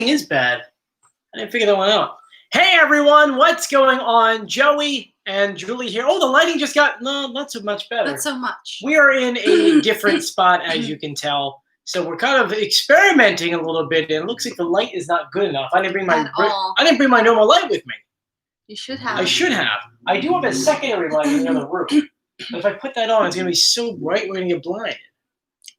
Is bad. I didn't figure that one out. Hey everyone, what's going on? Joey and Julie here. Oh, the lighting just got not so much better. Not so much. We are in a different spot, as you can tell. So we're kind of experimenting a little bit, and it looks like the light is not good enough. I didn't bring my normal light with me. You should have. I should have. I do have a secondary light in the other room. But if I put that on, it's gonna be so bright we're gonna get blinded.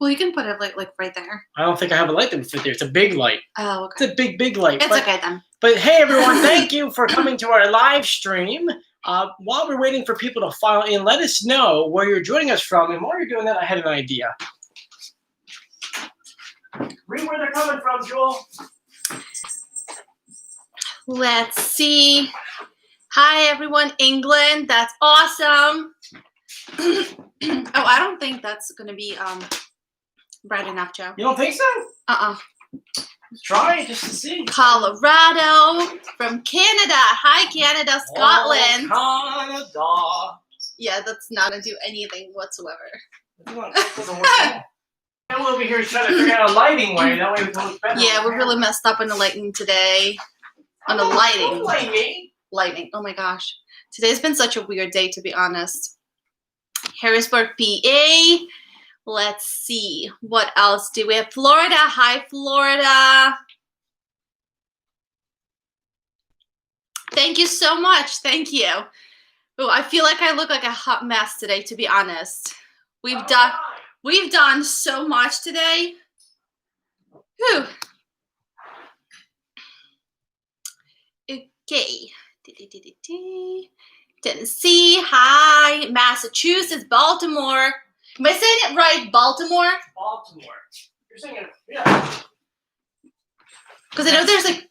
Well, you can put it like right there. I don't think I have a light that would fit there. It's a big light. Oh, okay. It's a big light. It's okay then. But hey, everyone, thank you for coming to our live stream. While we're waiting for people to file in, let us know where you're joining us from. And while you're doing that, I had an idea. Read where they're coming from, Joel. Let's see. Hi, everyone. England. That's awesome. Oh, I don't think that's going to be bright enough, Joe. You don't think so? Uh-uh. Let's try it just to see. Colorado from Canada. Hi, Canada, Scotland. Oh, Canada. Yeah, that's not going to do anything whatsoever. I'm over here trying to figure out a lighting way. That way we can look better. Yeah, we're really messed up on the lighting today. On the lighting. Lightning. Oh my gosh. Today's been such a weird day, to be honest. Harrisburg, PA. Let's see. What else do we have? Florida. Hi, Florida. Thank you so much. Thank you. Oh, I feel like I look like a hot mess today, to be honest. We've done so much today. Whew. Okay. Tennessee. Hi. Massachusetts. Baltimore. Am I saying it right? Baltimore? Baltimore. You're saying it, yeah. Because I know there's like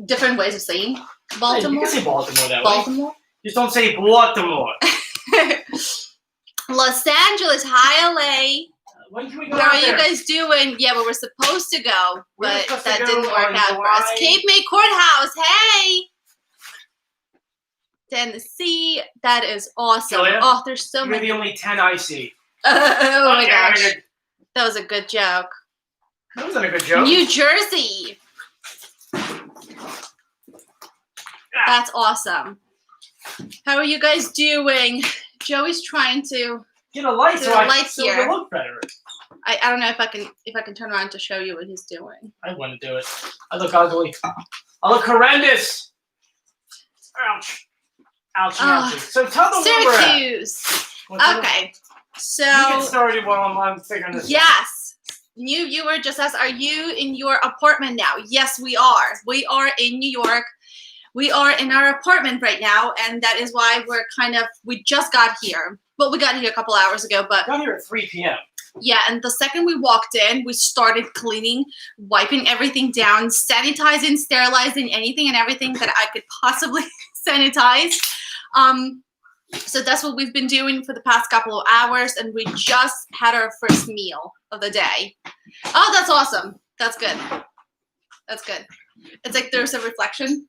different ways of saying Baltimore. You can say Baltimore that way. Baltimore. Just don't say Baltimore. Los Angeles. Hi, LA. When can we go How out are there? you guys doing? Yeah, we were supposed to go, but that didn't work out for us. July. Cape May Courthouse. Hey. Tennessee. That is awesome. Julia, Oh, there's so You're many. the only 10 I see. Oh my gosh. Okay. That was a good joke. That wasn't a good joke. New Jersey. That's awesome. How are you guys doing? Joey's trying to Get a light so here. it'll look better. I don't know if I can turn around to show you what he's doing. I want to do it. I look ugly. I look horrendous. Ouch. Ouch. Ouchie. So tell them where we're at. Syracuse. What's Okay. So You get started while I'm figuring this out. yes. New viewer just asked, are you in your apartment now? Yes, we are. We are in New York. We are in our apartment right now, and that is why we just got here. Well, we got here a couple hours ago, but I got here at 3 p.m. yeah, and the second we walked in, we started cleaning, wiping everything down, sanitizing, sterilizing anything and everything that I could possibly sanitize. So that's what we've been doing for the past couple of hours, and we just had our first meal of the day. Oh, that's awesome. That's good. That's good. It's like there's a reflection.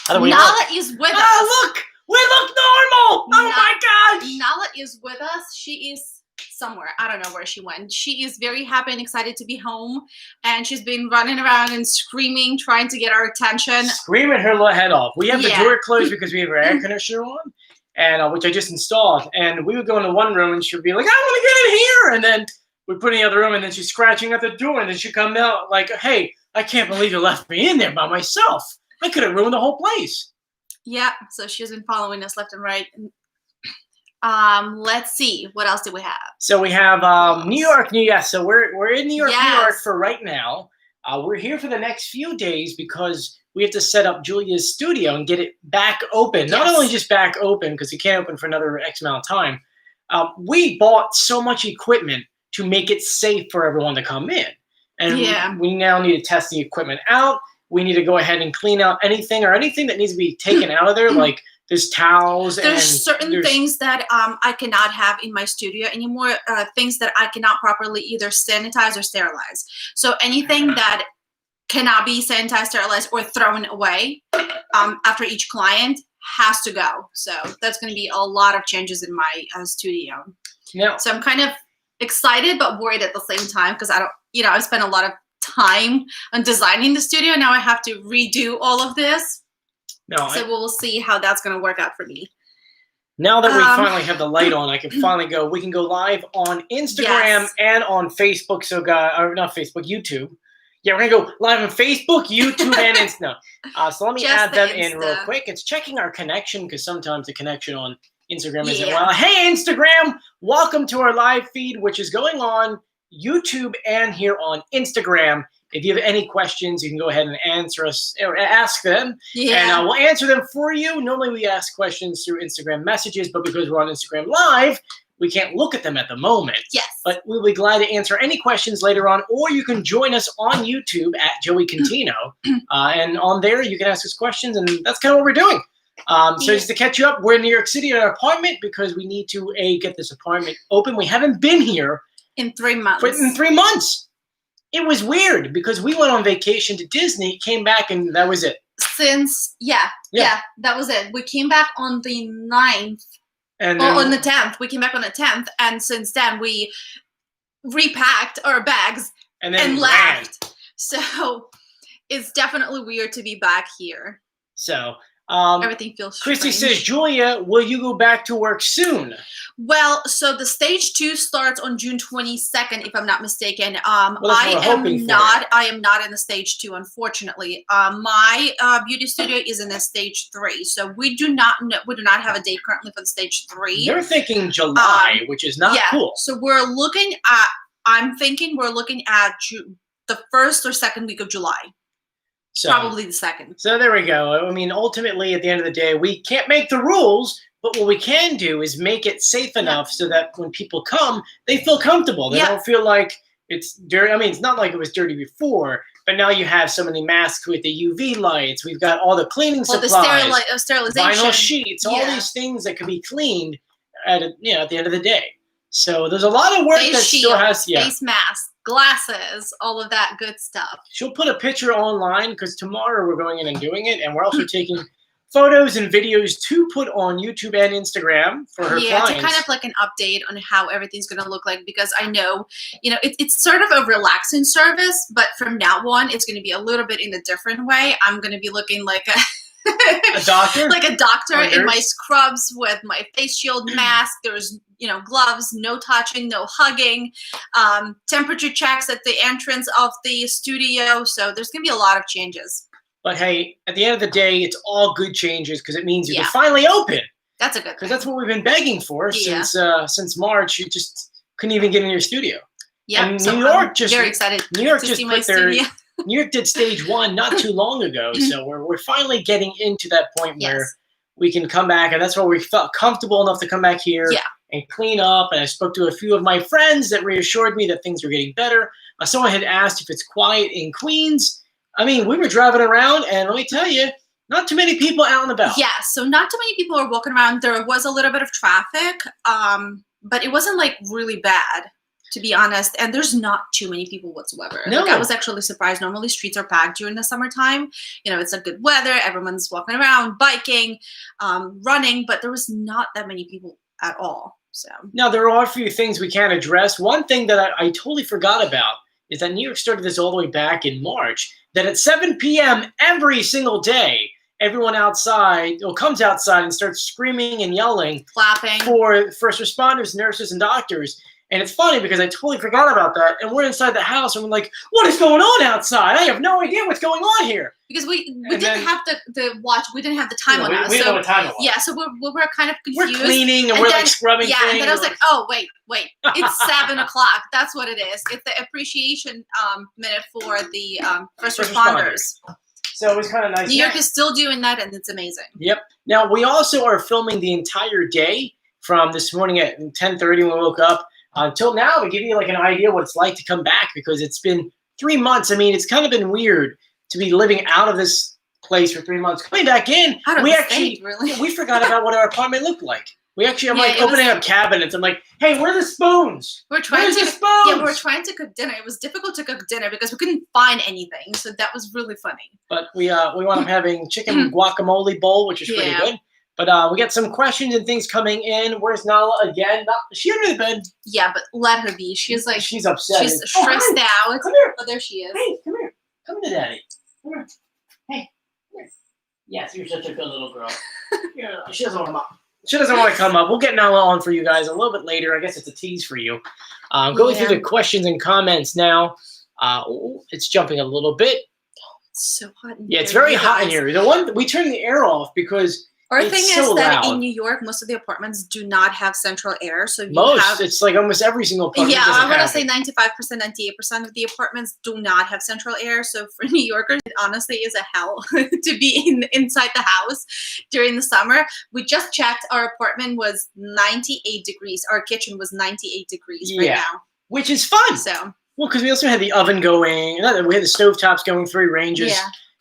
Nala is with us. Oh, look! We look normal! Oh my gosh! Nala is with us. She is somewhere. I don't know where she went. She is very happy and excited to be home, and she's been running around and screaming, trying to get our attention. Screaming her little head off. We have the door closed because we have our air conditioner on, and which I just installed. And we would go into one room, and she would be like, "I want to get in here," and then we put in the other room, and then she's scratching at the door, and then she come out like, "Hey, I can't believe you left me in there by myself. I could have ruined the whole place." Yeah, so she's been following us left and right. Let's see, what else do we have? So we have New York, so we're in New York, Yes. New York for right now. We're here for the next few days because we have to set up Julia's studio and get it back open. Not Yes. only just back open because it can't open for another X amount of time. We bought so much equipment to make it safe for everyone to come in, and we now need to test the equipment out. We need to go ahead and clean out anything that needs to be taken out of there, like there's towels. There's certain things that I cannot have in my studio anymore, things that I cannot properly either sanitize or sterilize. So anything that cannot be sanitized, sterilized, or thrown away after each client has to go. So that's going to be a lot of changes in my studio. Yeah. So I'm kind of excited but worried at the same time because I spent a lot of time on designing the studio. Now I have to redo all of this. No, so we'll see how that's going to work out for me. Now that we finally have the light on, I can finally go. We can go live on Instagram and on Facebook. So, or not Facebook, YouTube. Yeah, we're gonna go live on Facebook, YouTube, and Insta. So let me add them in real quick. It's checking our connection because sometimes the connection on Instagram isn't well. Hey, Instagram! Welcome to our live feed, which is going on YouTube and here on Instagram. If you have any questions, you can go ahead and answer us or ask them, and we'll answer them for you. Normally, we ask questions through Instagram messages, but because we're on Instagram Live, we can't look at them at the moment. Yes. But we'll be glad to answer any questions later on, or you can join us on YouTube at Joey Contino. And on there, you can ask us questions, and that's kind of what we're doing. So just to catch you up, we're in New York City at our apartment because we need to, get this apartment open. We haven't been here in 3 months. In 3 months. It was weird because we went on vacation to Disney, came back, and that was it. That was it. We came back on the 9th. And then, on the 10th. We came back on the 10th. And since then, we repacked our bags and left. So it's definitely weird to be back here. So everything feels Christy strange. says, Julia, will you go back to work soon? Well, so the stage 2 starts on June 22nd, if I'm not mistaken. Well, I am not in the stage 2, unfortunately. My beauty studio is in the stage 3, so we do not have a date currently for the stage 3. They're thinking July, which is not cool. So I'm thinking we're looking at the 1st or 2nd week of July. So, probably the 2nd. So there we go. I mean, ultimately, at the end of the day, we can't make the rules, but what we can do is make it safe enough so that when people come, they feel comfortable. They don't feel like it's dirty. I mean, it's not like it was dirty before, but now you have so many masks with the UV lights. We've got all the cleaning supplies, the sterilization, vinyl sheets, all these things that can be cleaned at the end of the day. So there's a lot of work still has face masks, glasses, all of that good stuff. She'll put a picture online because tomorrow we're going in and doing it, and we're also taking photos and videos to put on YouTube and Instagram for her clients. To kind of like an update on how everything's going to look like, because I know, it's sort of a relaxing service, but from now on, it's going to be a little bit in a different way. I'm going to be looking like a doctor? Like a doctor in my scrubs with my face shield mask. There's, gloves, no touching, no hugging, temperature checks at the entrance of the studio. So there's going to be a lot of changes. But hey, at the end of the day, it's all good changes because it means you can finally open. That's a good thing. Because that's what we've been begging for since March. You just couldn't even get in your studio. Yeah, and New York very excited. New York just put their New York did stage 1 not too long ago, so we're finally getting into that point where we can come back, and that's where we felt comfortable enough to come back here and clean up. And I spoke to a few of my friends that reassured me that things were getting better. Someone had asked if it's quiet in Queens. I mean, we were driving around, and let me tell you, not too many people out and about. Yeah, so not too many people are walking around. There was a little bit of traffic, but it wasn't like really bad, to be honest. And there's not too many people whatsoever. No. Like, I was actually surprised. Normally streets are packed during the summertime. It's a good weather. Everyone's walking around, biking, running, but there was not that many people at all. So now there are a few things we can address. One thing that I totally forgot about is that New York started this all the way back in March, that at 7 p.m. every single day, everyone outside comes outside and starts screaming and yelling, clapping for first responders, nurses, and doctors. And it's funny because I totally forgot about that. And we're inside the house and we're like, what is going on outside? I have no idea what's going on here. Because we didn't have the watch. We didn't have the time on us. We didn't know what time it was. Yeah, so we were kind of confused. We're cleaning and we're like scrubbing things. Yeah, and then I was like, oh, wait. It's 7 o'clock. That's what it is. It's the appreciation minute for the first responders. So it was kind of nice. New York is still doing that, and it's amazing. Yep. Now, we also are filming the entire day from this morning at 10:30 when we woke up until now to give you like an idea what it's like to come back, because it's been 3 months. I mean, it's kind of been weird to be living out of this place for 3 months. Coming back in, we forgot about what our apartment looked like. I'm like opening up cabinets. I'm like, hey, where are the spoons? We're trying to cook dinner. It was difficult to cook dinner because we couldn't find anything. So that was really funny. But we wound up having chicken guacamole bowl, which is pretty good. But we got some questions and things coming in. Where's Nala again? Is she under the bed? Yeah, but let her be. She's like she's upset. She's stressed out. Come here. Oh, there she is. Hey, come here. Come to Daddy. Come here. Hey. Come here. Yes, you're such a good little girl. Yeah, she doesn't want to come up. She doesn't want to come up. We'll get Nala on for you guys a little bit later. I guess it's a tease for you. Going through the questions and comments now. It's jumping a little bit. It's so hot in here. Yeah, it's very hot in here. The one we turned the air off because our thing is that loud. In New York, most of the apartments do not have central air. So it's like almost every single apartment. Yeah, I'm gonna say 95%, 98% of the apartments do not have central air. So for New Yorkers, it honestly is a hell to be inside the house during the summer. We just checked. Our apartment was 98 degrees. Our kitchen was 98 degrees right now, which is fun. So. Well, because we also had the oven going, we had the stovetops going 3 ranges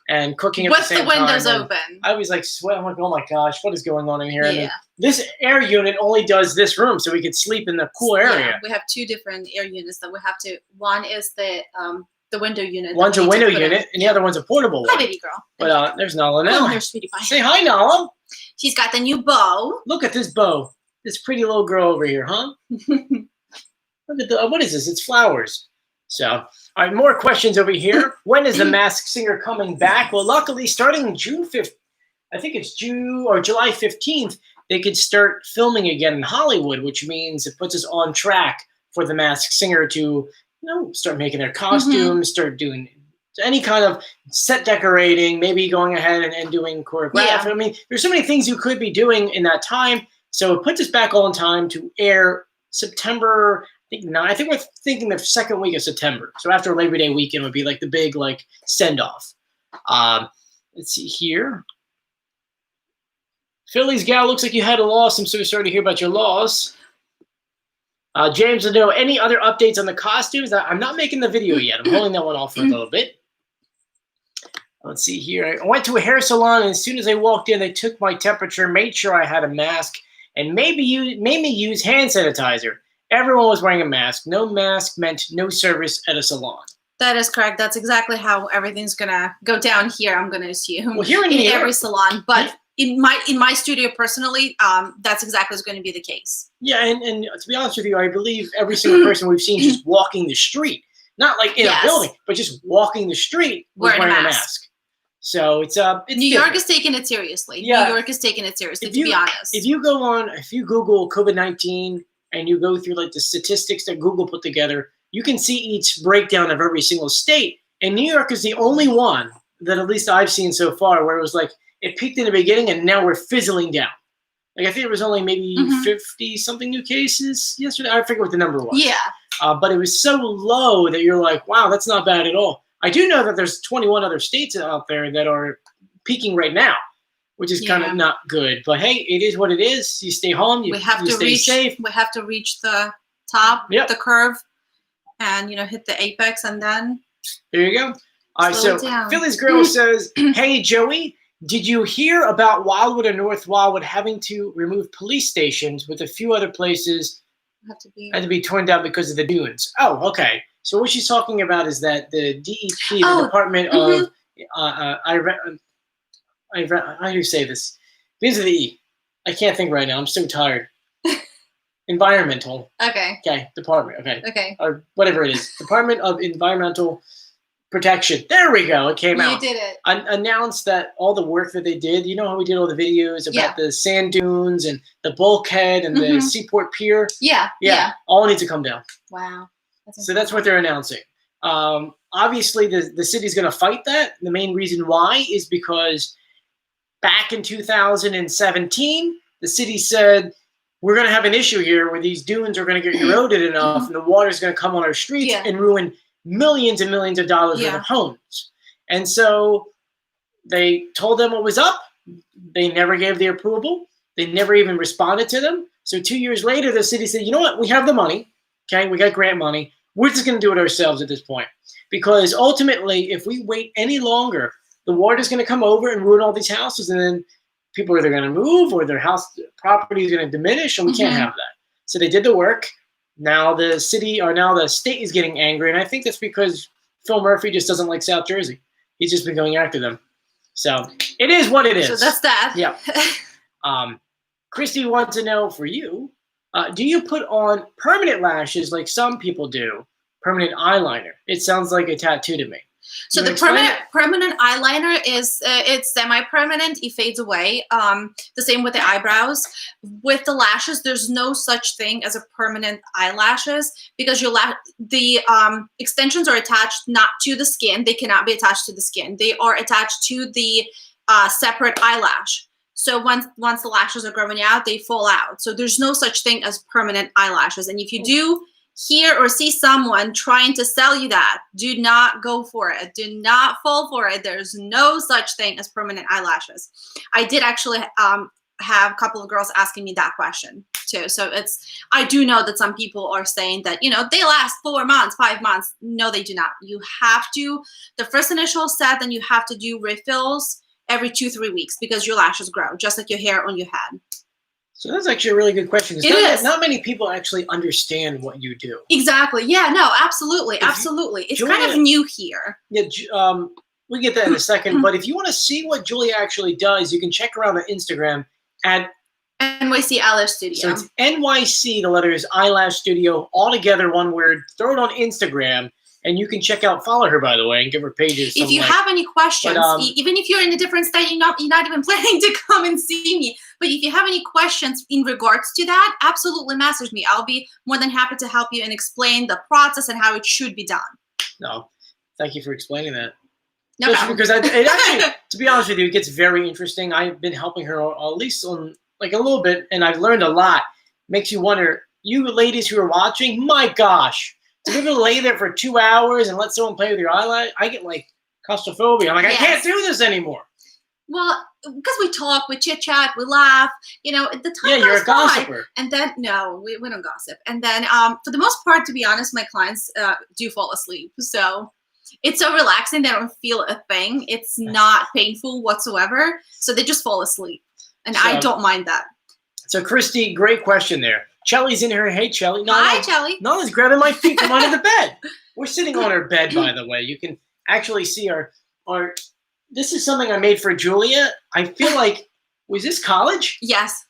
and cooking at the same time. With the windows open. I was like sweating. I'm like, oh my gosh, what is going on in here? Yeah. And this air unit only does this room, so we could sleep in the cool area. Yeah, we have 2 different air units that we have to. One is the window unit. One's a window unit, and the other one's a portable one. Hi, baby girl. But there's Nala now. Oh, there's Sweetie Pie. Say hi, Nala. She's got the new bow. Look at this bow. This pretty little girl over here, huh? Look at what is this? It's flowers. So, all right, more questions over here. When is the Masked Singer coming back? Well, luckily, starting June 5th, I think it's June or July 15th, they could start filming again in Hollywood, which means it puts us on track for the Masked Singer to, start making their costumes, start doing any kind of set decorating, maybe going ahead and doing choreography. Yeah. I mean, there's so many things you could be doing in that time. So it puts us back on time to air September. I think we're thinking the second week of September. So after Labor Day weekend would be like the big send-off. Let's see here. Philly's gal, looks like you had a loss. I'm so sorry to hear about your loss. James, I know any other updates on the costumes? I'm not making the video yet. I'm holding that one off for a little bit. Let's see here. I went to a hair salon, and as soon as I walked in, they took my temperature, made sure I had a mask, and made me use hand sanitizer. Everyone was wearing a mask. No mask meant no service at a salon. That is correct. That's exactly how everything's gonna go down here. I'm gonna assume. Well, here in every salon, but in my studio personally, that's exactly what's going to be the case. Yeah, and to be honest with you, I believe every single person we've seen just walking the street, not like in a building, but just walking the street was wearing a mask. So it's New York is taking it seriously. Yeah. New York is taking it seriously. To be honest, if you Google COVID-19. And you go through the statistics that Google put together, you can see each breakdown of every single state. And New York is the only one that at least I've seen so far where it was it peaked in the beginning and now we're fizzling down. I think it was only maybe 50-something new cases yesterday. I forget what the number was. Yeah. But it was so low that you're like, wow, that's not bad at all. I do know that there's 21 other states out there that are peaking right now, which is kind of not good. But hey, it is what it is. You stay home. You stay safe. We have to reach the top, the curve, and hit the apex, and then there you go. All right, so Philly's girl says, "Hey Joey, did you hear about Wildwood and North Wildwood having to remove police stations with a few other places had to be torn down because of the dunes?" Oh, okay. So what she's talking about is that the DEP, the Department of how do you say this? Begins with the E. I can't think right now. I'm so tired. Environmental. Okay. Okay. Department. Okay. Okay. Or whatever it is. Department of Environmental Protection. There we go. It came out. You did it. Announced that all the work that they did. You know how we did all the videos about the sand dunes and the bulkhead and the Seaport Pier? Yeah. All needs to come down. Wow. So that's what they're announcing. Obviously, the city's going to fight that. The main reason why is because back in 2017, the city said, we're going to have an issue here where these dunes are going to get eroded enough and the water is going to come on our streets and ruin millions and millions of dollars worth of homes. And so they told them what was up. They never gave the approval. They never even responded to them. So 2 years later, the city said, you know what? We have the money. Okay, we got grant money. We're just going to do it ourselves at this point. Because ultimately, if we wait any longer, the water is going to come over and ruin all these houses, and then people are either going to move or their house property is going to diminish, and we can't have that. So they did the work. Now the state is getting angry, and I think that's because Phil Murphy just doesn't like South Jersey. He's just been going after them. So it is what it is. So that's that. Yeah. Christy wants to know for you, do you put on permanent lashes like some people do? Permanent eyeliner. It sounds like a tattoo to me. So the permanent eyeliner is it's semi-permanent. It fades away. The same with the eyebrows. With the lashes, there's no such thing as a permanent eyelashes because the extensions are attached not to the skin. They cannot be attached to the skin. They are attached to the separate eyelash. So once the lashes are growing out, they fall out. So there's no such thing as permanent eyelashes. And if you do hear or see someone trying to sell you that, do not go for it. Do not fall for it. There's no such thing as permanent eyelashes. I did actually have a couple of girls asking me that question too. So I do know that some people are saying that, they last 4 months, 5 months. No, they do not. You have to, the first initial set, then you have to do refills every 2-3 weeks because your lashes grow, just like your hair on your head. So that's actually a really good question. It is. Not many people actually understand what you do. Exactly. Yeah, no, absolutely. Absolutely. It's Julia, kind of new here. Yeah, we'll get that in a second. But if you want to see what Julia actually does, you can check her out on Instagram at NYC Eyelash Studio. So it's NYC, the letters Eyelash Studio, all together, one word. Throw it on Instagram. And you can follow her, by the way, and give her pages. If you have any questions, even if you're in a different state, you're not even planning to come and see me. But if you have any questions in regards to that, absolutely message me. I'll be more than happy to help you and explain the process and how it should be done. No, thank you for explaining that. No problem. Because it actually, to be honest with you, it gets very interesting. I've been helping her at least on like a little bit, and I've learned a lot. Makes you wonder, you ladies who are watching, my gosh. To be able to lay there for 2 hours and let someone play with your eyelash, I get like claustrophobia. I'm like, I can't do this anymore. Well, because we talk, we chit chat, we laugh. The time goes you're a gossiper. by, and then no, we don't gossip. And then for the most part, to be honest, my clients do fall asleep. So it's so relaxing. They don't feel a thing. It's not painful whatsoever. So they just fall asleep, and I don't mind that. So Christy, great question there. Chelly's in here. Hey, Chelly. Hi, Chelly. Nala's grabbing my feet from under the bed. We're sitting on her bed, by the way. You can actually see our. This is something I made for Julia. I feel like, was this college? Yes.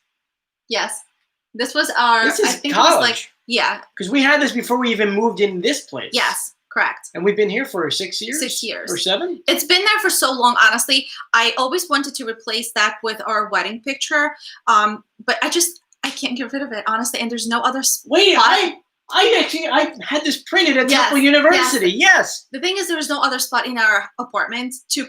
This was our. This is I think college. It was like, yeah. Because we had this before we even moved in this place. Yes, correct. And we've been here for 6 years. 6 years or 7. It's been there for so long. Honestly, I always wanted to replace that with our wedding picture, but I can't get rid of it, honestly, and there's no other spot. Wait, I had this printed at Temple University. Yes. The thing is, there was no other spot in our apartment to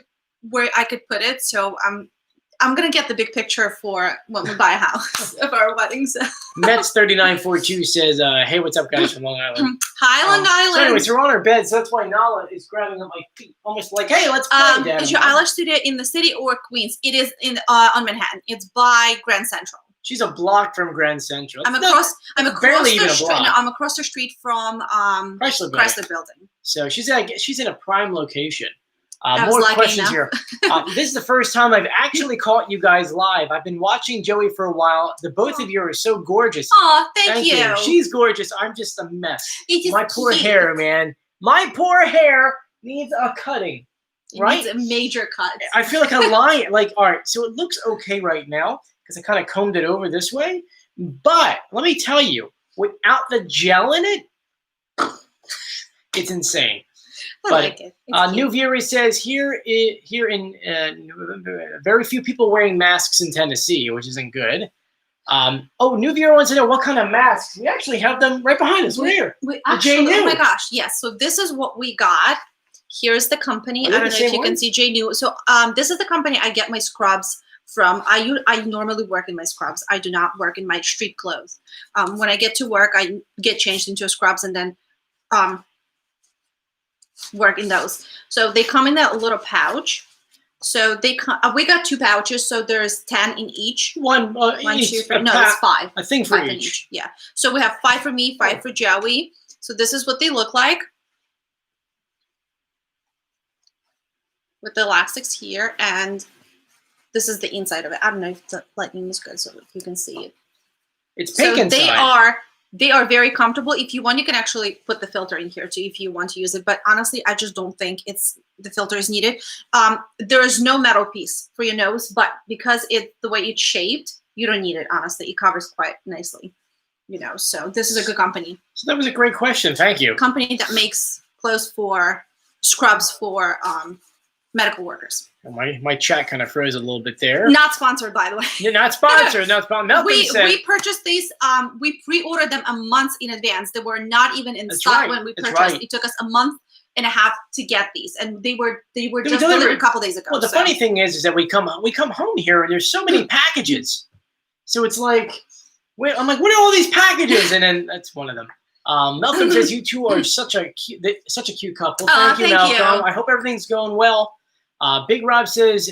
where I could put it, so I'm gonna get the big picture for when we buy a house of our weddings. Mets3942 says, "Hey, what's up, guys from Long Island?" Hi, Long Island. So anyways, we're on our bed, so that's why Nala is grabbing up my feet, almost like, "Hey, let's play." Dad. Is your eyelash studio in the city or Queens? It is on Manhattan. It's by Grand Central. She's a block from Grand Central. I'm across the street from Chrysler Building. So she's in a prime location. More questions here. This is the first time I've actually caught you guys live. I've been watching Joey for a while. The both of you are so gorgeous. Oh, thank you. She's gorgeous. I'm just a mess. My poor cute. hair, man. My poor hair needs a cutting. Right? It needs a major cut. I feel like a lion. All right, so it looks okay right now because I kind of combed it over this way. But let me tell you, without the gel in it, it's insane. I like it. New viewer says here in very few people wearing masks in Tennessee, which isn't good. New viewer wants to know what kind of masks. We actually have them right behind us. We're here. Oh my gosh, yes. So this is what we got. Here's the company. I don't know if you can see JNew. So this is the company I get my scrubs from. I normally work in my scrubs. I do not work in my street clothes. When I get to work, I get changed into scrubs and then work in those. So they come in that little pouch. So we got 2 pouches. So there's 10 in each. One, 1, 2, 3. No, it's 5. I think for 5 each. Yeah. So we have 5 for me, 5 for Joey. So this is what they look like. With the elastics here, and this is the inside of it. I don't know if the lighting is good, so you can see it. It's pink inside. They are very comfortable. If you want, you can actually put the filter in here too if you want to use it. But honestly, I just don't think the filter is needed. There is no metal piece for your nose, but because the way it's shaped, you don't need it, honestly. It covers quite nicely, so this is a good company. So that was a great question. Thank you. Company that makes clothes for scrubs for medical workers. My chat kind of froze a little bit there. Not sponsored, by the way. You're not sponsored. Not sponsored. We purchased these. We pre-ordered them a month in advance. They were not even in stock when we purchased. Right. It took us a month and a half to get these, and they were just delivered a couple days ago. Well, the funny thing is that we come home here and there's so many packages. So it's like, I'm like, what are all these packages? And then that's one of them. Malcolm says you two are such a cute couple. Thank you, Malcolm. I hope everything's going well. Big Rob says,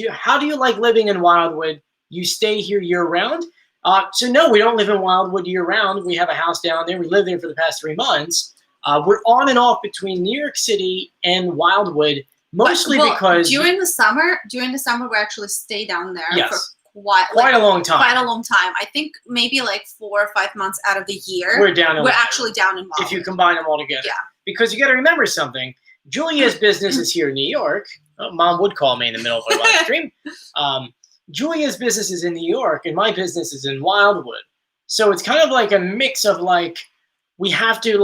how do you like living in Wildwood? You stay here year round? So no, we don't live in Wildwood year round. We have a house down there. We lived there for the past 3 months. We're on and off between New York City and Wildwood, mostly because during the summer we actually stay down there. Yes. For quite a long time. Quite a long time. I think maybe like 4 or 5 months out of the year. We're actually down in Wildwood. If you combine them all together. Yeah. Because you got to remember something. Julia's business is here in New York. Mom would call me in the middle of our live stream. Julia's business is in New York, and my business is in Wildwood. So it's kind of like a mix of like, we have to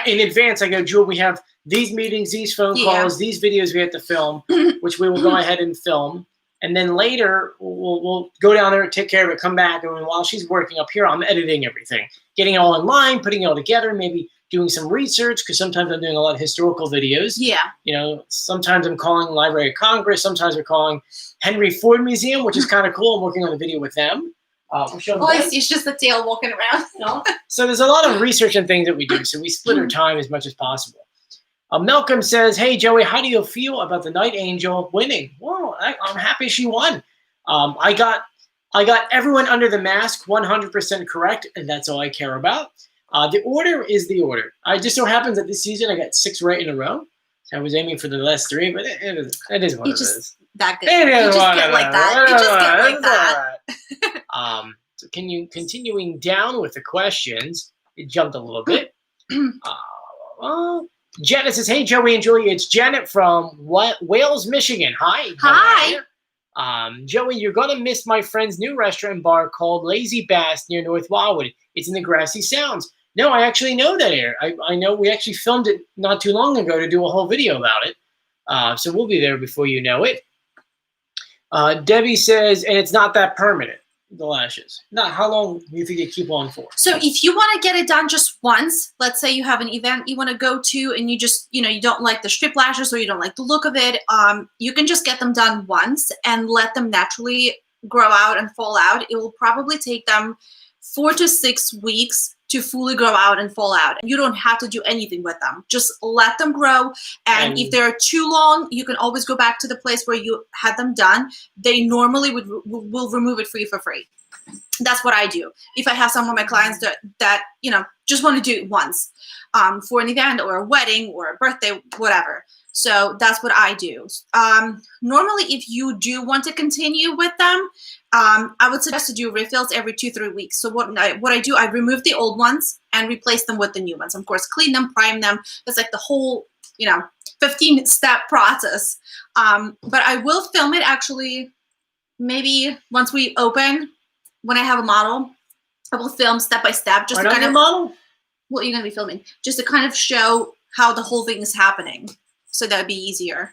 in advance, I go, Jewel, we have these meetings, these phone calls, these videos we have to film, which we will go ahead and film. And then later, we'll go down there and take care of it, come back. And while she's working up here, I'm editing everything, getting it all in line, putting it all together, maybe doing some research, because sometimes I'm doing a lot of historical videos. Yeah. Sometimes I'm calling Library of Congress. Sometimes we're calling Henry Ford Museum, which is kind of cool. I'm working on a video with them. It's just the tail walking around. So there's a lot of research and things that we do. So we split our time as much as possible. Malcolm says, hey, Joey, how do you feel about the Night Angel winning? Well, I'm happy she won. I got everyone under the mask 100% correct, and that's all I care about. The order is the order. I just so happens that this season I got 6 right in a row. So I was aiming for the last 3, but it is what it is. That good. You just get like that. You just get like that. So continuing down with the questions, it jumped a little bit. Janet says, hey, Joey and Julia, it's Janet from Wales, Michigan. Hi. Hi. Joey, you're going to miss my friend's new restaurant and bar called Lazy Bass near North Wildwood. It's in the Grassy Sounds. No, I actually know that area. I know we actually filmed it not too long ago to do a whole video about it. So we'll be there before you know it. Debbie says, and it's not that permanent, the lashes. Not how long do you think they keep on for? So if you want to get it done just once, let's say you have an event you want to go to and you just, you don't like the strip lashes or you don't like the look of it, you can just get them done once and let them naturally grow out and fall out. It will probably take them 4 to 6 weeks to fully grow out and fall out. You don't have to do anything with them. Just let them grow. And if they're too long, you can always go back to the place where you had them done. They normally will remove it for you for free. That's what I do. If I have some of my clients that just want to do it once for an event or a wedding or a birthday, whatever. So that's what I do. Normally, if you do want to continue with them, I would suggest to do refills every 2-3 weeks. So what I do, I remove the old ones and replace them with the new ones. Of course, clean them, prime them. It's like the whole, 15-step process. But I will film it actually maybe once we open, when I have a model, I will film step by step. Just to kind of model? What are you going to be filming? Just to kind of show how the whole thing is happening. So that would be easier.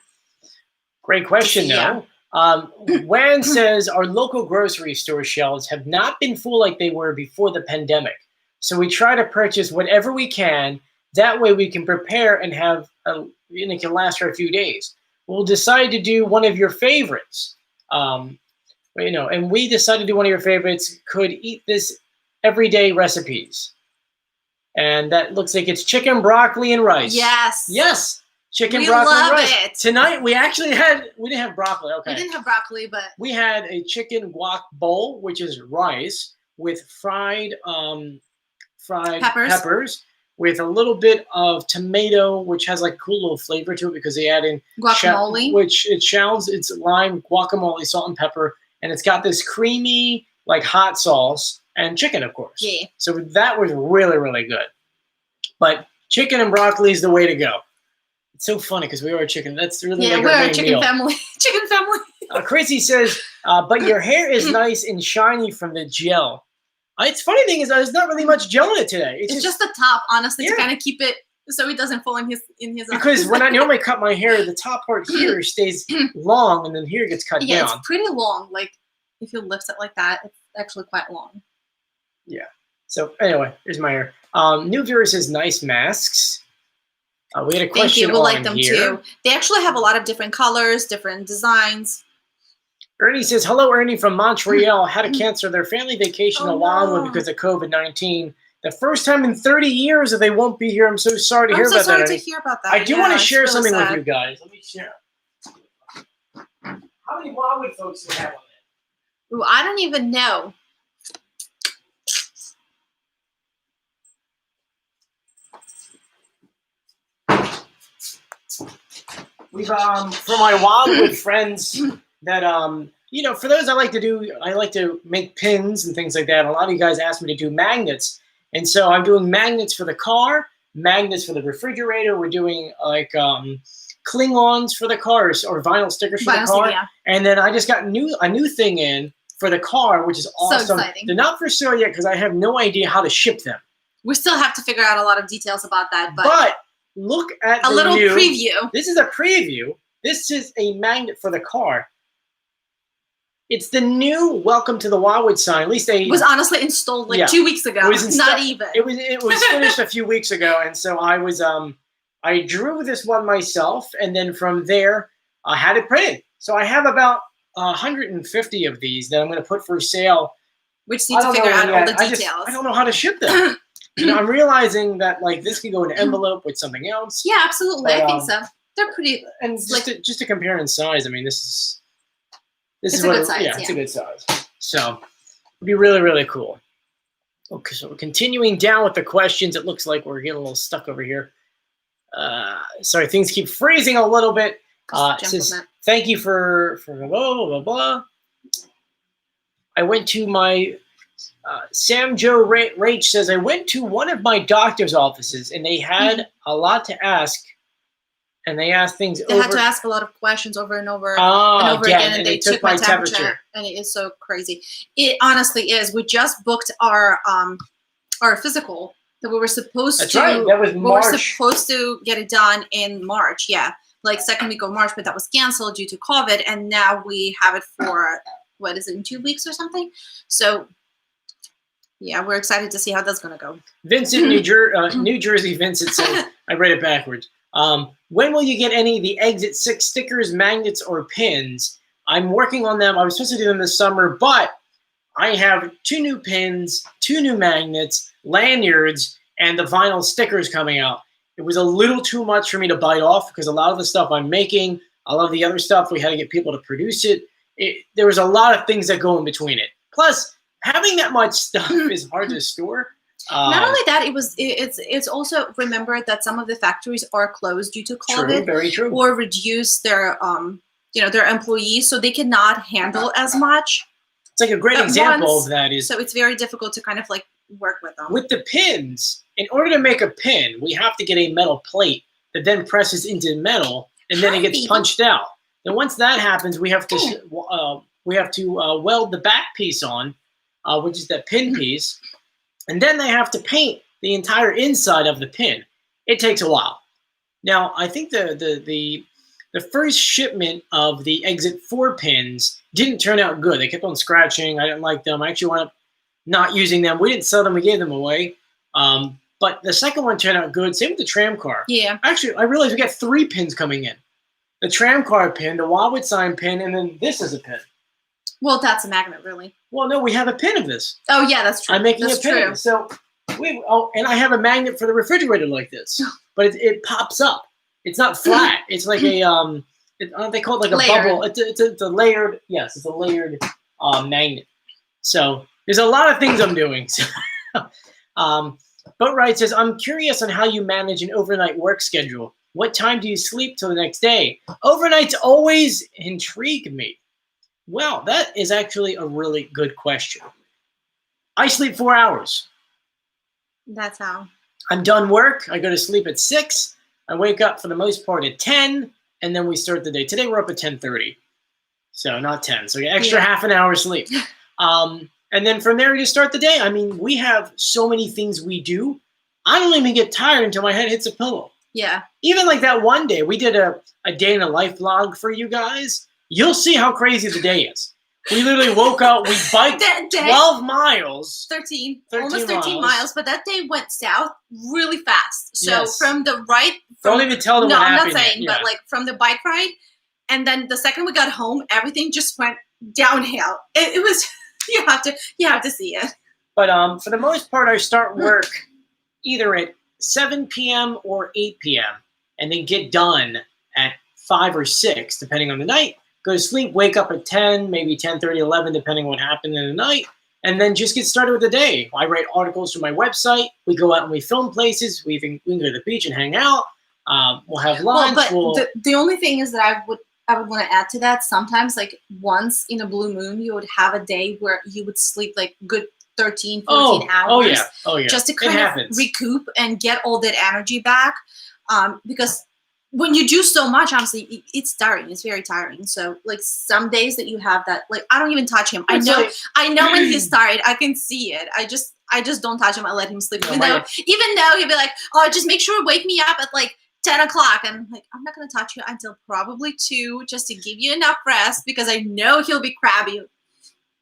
Great question, though. Wan says, our local grocery store shelves have not been full like they were before the pandemic. So we try to purchase whatever we can. That way we can prepare and have, it can last for a few days. We'll decide to do one of your favorites. And we decided to do one of your favorites, could eat this everyday recipes. And that looks like it's chicken, broccoli, and rice. Yes. Yes. Chicken, broccoli, and rice. It. Tonight, we didn't have broccoli. Okay. We didn't have broccoli, but we had a chicken guac bowl, which is rice with fried peppers with a little bit of tomato, which has like a cool little flavor to it because they add in guacamole, which it shells. It's lime, guacamole, salt, and pepper, and it's got this creamy like hot sauce and chicken, of course. Yeah. So that was really, really good. But chicken and broccoli is the way to go. It's so funny because we are a chicken. That's really like we're our main a chicken meal. family. Chicken family. Chrissy says, but your hair is nice and shiny from the gel. It's funny thing is there's not really much gel in it today. It's just the top, honestly, to kind of keep it so it doesn't fall in his because when I normally cut my hair, the top part here stays long and then here gets cut down. Yeah, it's pretty long. Like if you lift it like that, it's actually quite long. Yeah. So anyway, here's my hair. New viewer says nice masks. We had a question. Thank you. We like them here. too. They actually have a lot of different colors, different designs. Ernie says, hello, Ernie from Montreal. Had to cancel their family vacation to Wildwood because of COVID-19. The first time in 30 years that they won't be here. I'm so sorry to hear about that. I'm so sorry to hear about that. I do want to share something with you guys. Let me share. How many Wildwood folks do we have on it? Ooh, I don't even know. We've for my Wildwood friends that you know, for those I like to make pins and things like that. A lot of you guys asked me to do magnets, and so I'm doing magnets for the car, magnets for the refrigerator. We're doing like Klingons for the cars or vinyl stickers for the car, yeah. And then I just got a new thing in for the car, which is awesome. So exciting. They're not for sale yet because I have no idea how to ship them. We still have to figure out a lot of details about that, but look at a little preview. This is a preview. This is a magnet for the car. It's the new "Welcome to the Wildwood" sign. At least it was honestly installed like 2 weeks ago. Not even. It was finished a few weeks ago, and so I drew this one myself, and then from there I had it printed. So I have about 150 of these that I'm going to put for sale. Which need to figure out all the details. I don't know how to ship them. You know, I'm realizing that like this could go in an envelope with something else. Yeah, absolutely. But, I think so. They're pretty. And just to compare in size, I mean, this is a good size. Yeah, it's a good size. So it'd be really, really cool. Okay, so we're continuing down with the questions. It looks like we're getting a little stuck over here. Sorry, things keep freezing a little bit. Says, thank you for blah, blah, blah, blah. I went to my Sam Joe Rach says, I went to one of my doctor's offices and they had a lot to ask. And they asked things They had to ask a lot of questions over and over and over again. And they took my temperature. And it is so crazy. It honestly is. We just booked our physical that we were supposed to. That's right. That was March. We were supposed to get it done in March. Yeah. Like second week of March, but that was canceled due to COVID. And now we have it for, what is it, in 2 weeks or something? So yeah, we're excited to see how that's going to go. Vincent, New Jersey, Vincent says, I read it backwards. When will you get any of the Exit 6 stickers, magnets, or pins? I'm working on them. I was supposed to do them this summer, but I have 2 new pins, 2 new magnets, lanyards, and the vinyl stickers coming out. It was a little too much for me to bite off because a lot of the stuff I'm making, a lot of the other stuff, we had to get people to produce it. There was a lot of things that go in between it. Plus, having that much stuff is hard to store. Not only that, it's also remembered that some of the factories are closed due to COVID, true, very true. Or reduce their their employees, so they cannot handle as much. It's like a great example of that is. So it's very difficult to kind of like work with them. With the pins, in order to make a pin, we have to get a metal plate that then presses into metal, and then it gets punched out. Then once that happens, we have to weld the back piece on, which is that pin piece. And then they have to paint the entire inside of the pin. It takes a while. Now, I think the first shipment of the Exit 4 pins didn't turn out good. They kept on scratching. I didn't like them. I actually wound up not using them. We didn't sell them. We gave them away. But the second one turned out good. Same with the tram car. Yeah. Actually, I realized we got 3 pins coming in. The tram car pin, the Wildwood sign pin, and then this is a pin. Well, that's a magnet, really. Well, no, we have a pin of this. Oh, yeah, that's true. I'm making a pin. True. So, and I have a magnet for the refrigerator like this, but it pops up. It's not flat. It's like a they call it like a bubble. It's a layered. Yes, it's a layered magnet. So there's a lot of things I'm doing. Boat Ride says, I'm curious on how you manage an overnight work schedule. What time do you sleep till the next day? Overnights always intrigue me. Well, that is actually a really good question. I sleep 4 hours. That's how. I'm done work. I go to sleep at 6. I wake up for the most part at 10, and then we start the day. Today we're up at 10:30. So not 10. So extra half an hour sleep. And then from there, you start the day. I mean, we have so many things we do. I don't even get tired until my head hits a pillow. Yeah. Even like that one day, we did a day in a life vlog for you guys. You'll see how crazy the day is. We literally woke up, we biked 12 miles. 13 almost 13 miles. But that day went south really fast. So from the right. Don't even tell them what happened. No, I'm not saying, but like from the bike ride. And then the second we got home, everything just went downhill. It was, you have to see it. But for the most part, I start work either at 7 p.m. or 8 p.m. and then get done at 5 or 6, depending on the night. Go to sleep, wake up at 10, maybe 10:30, 11, depending on what happened in the night, and then just get started with the day. I write articles for my website. We go out and we film places. We can go to the beach and hang out. We'll have lunch. Well, but the only thing is that I would want to add to that. Sometimes, like once in a blue moon, you would have a day where you would sleep like good 13, 14 hours. Oh yeah. Just to kind of recoup and get all that energy back. Because when you do so much, honestly, it's tiring. It's very tiring. So like some days that you have that, like I don't even touch him. I know when he's tired. I can see it. I just don't touch him. I let him sleep. Even though he'll be like, oh, just make sure to wake me up at like 10 o'clock. And I'm like, I'm not going to touch you until probably 2 just to give you enough rest because I know he'll be crabby.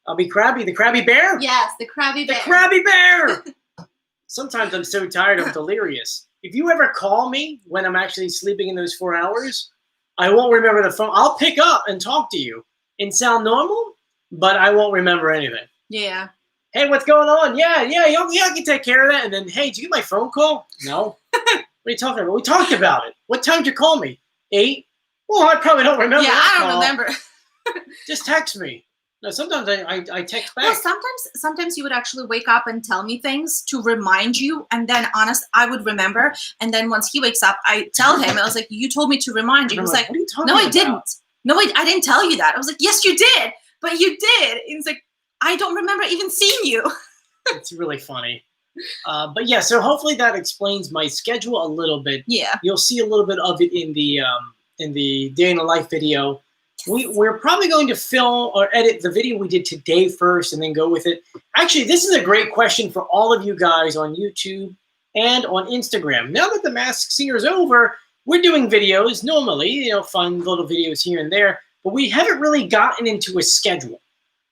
I'll be crabby. The crabby bear? Yes, the crabby bear. The crabby bear! Sometimes I'm so tired I'm delirious. If you ever call me when I'm actually sleeping in those 4 hours, I won't remember the phone. I'll pick up and talk to you and sound normal, but I won't remember anything. Yeah. Hey, what's going on? Yeah, I can take care of that. And then, hey, did you get my phone call? No. What are you talking about? We talked about it. What time did you call me? 8? Well, I probably don't remember. Yeah, I don't remember. Just text me. No, sometimes I text back. Well, sometimes you would actually wake up and tell me things to remind you, and then I would remember. And then once he wakes up, I tell him, and I was like, "You told me to remind you." He was like, "What are you talking about? No, I about? didn't. No, I didn't tell you that." I was like, "Yes, you did, but you did." And he's like, "I don't remember even seeing you." It's really funny. But yeah, so hopefully that explains my schedule a little bit. Yeah, you'll see a little bit of it in the day in the life video. We're probably going to film or edit the video we did today first and then go with it. Actually, this is a great question for all of you guys on YouTube and on Instagram. Now that the Masked Singer is over, we're doing videos normally, fun little videos here and there, but we haven't really gotten into a schedule.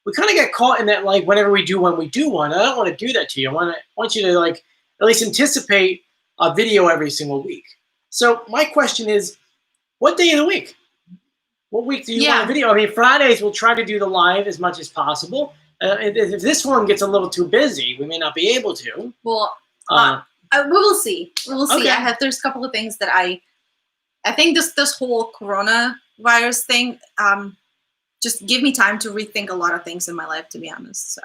We kind of get caught in that, like, whenever we do one, we do one. I don't want to do that to you. I want you to, like, at least anticipate a video every single week. So my question is, what day of the week? What week do you want a video? I mean, Fridays we'll try to do the live as much as possible. If this one gets a little too busy, we may not be able to. Well, we will see. We will see. Okay. There's a couple of things that I think this whole coronavirus thing just give me time to rethink a lot of things in my life, to be honest.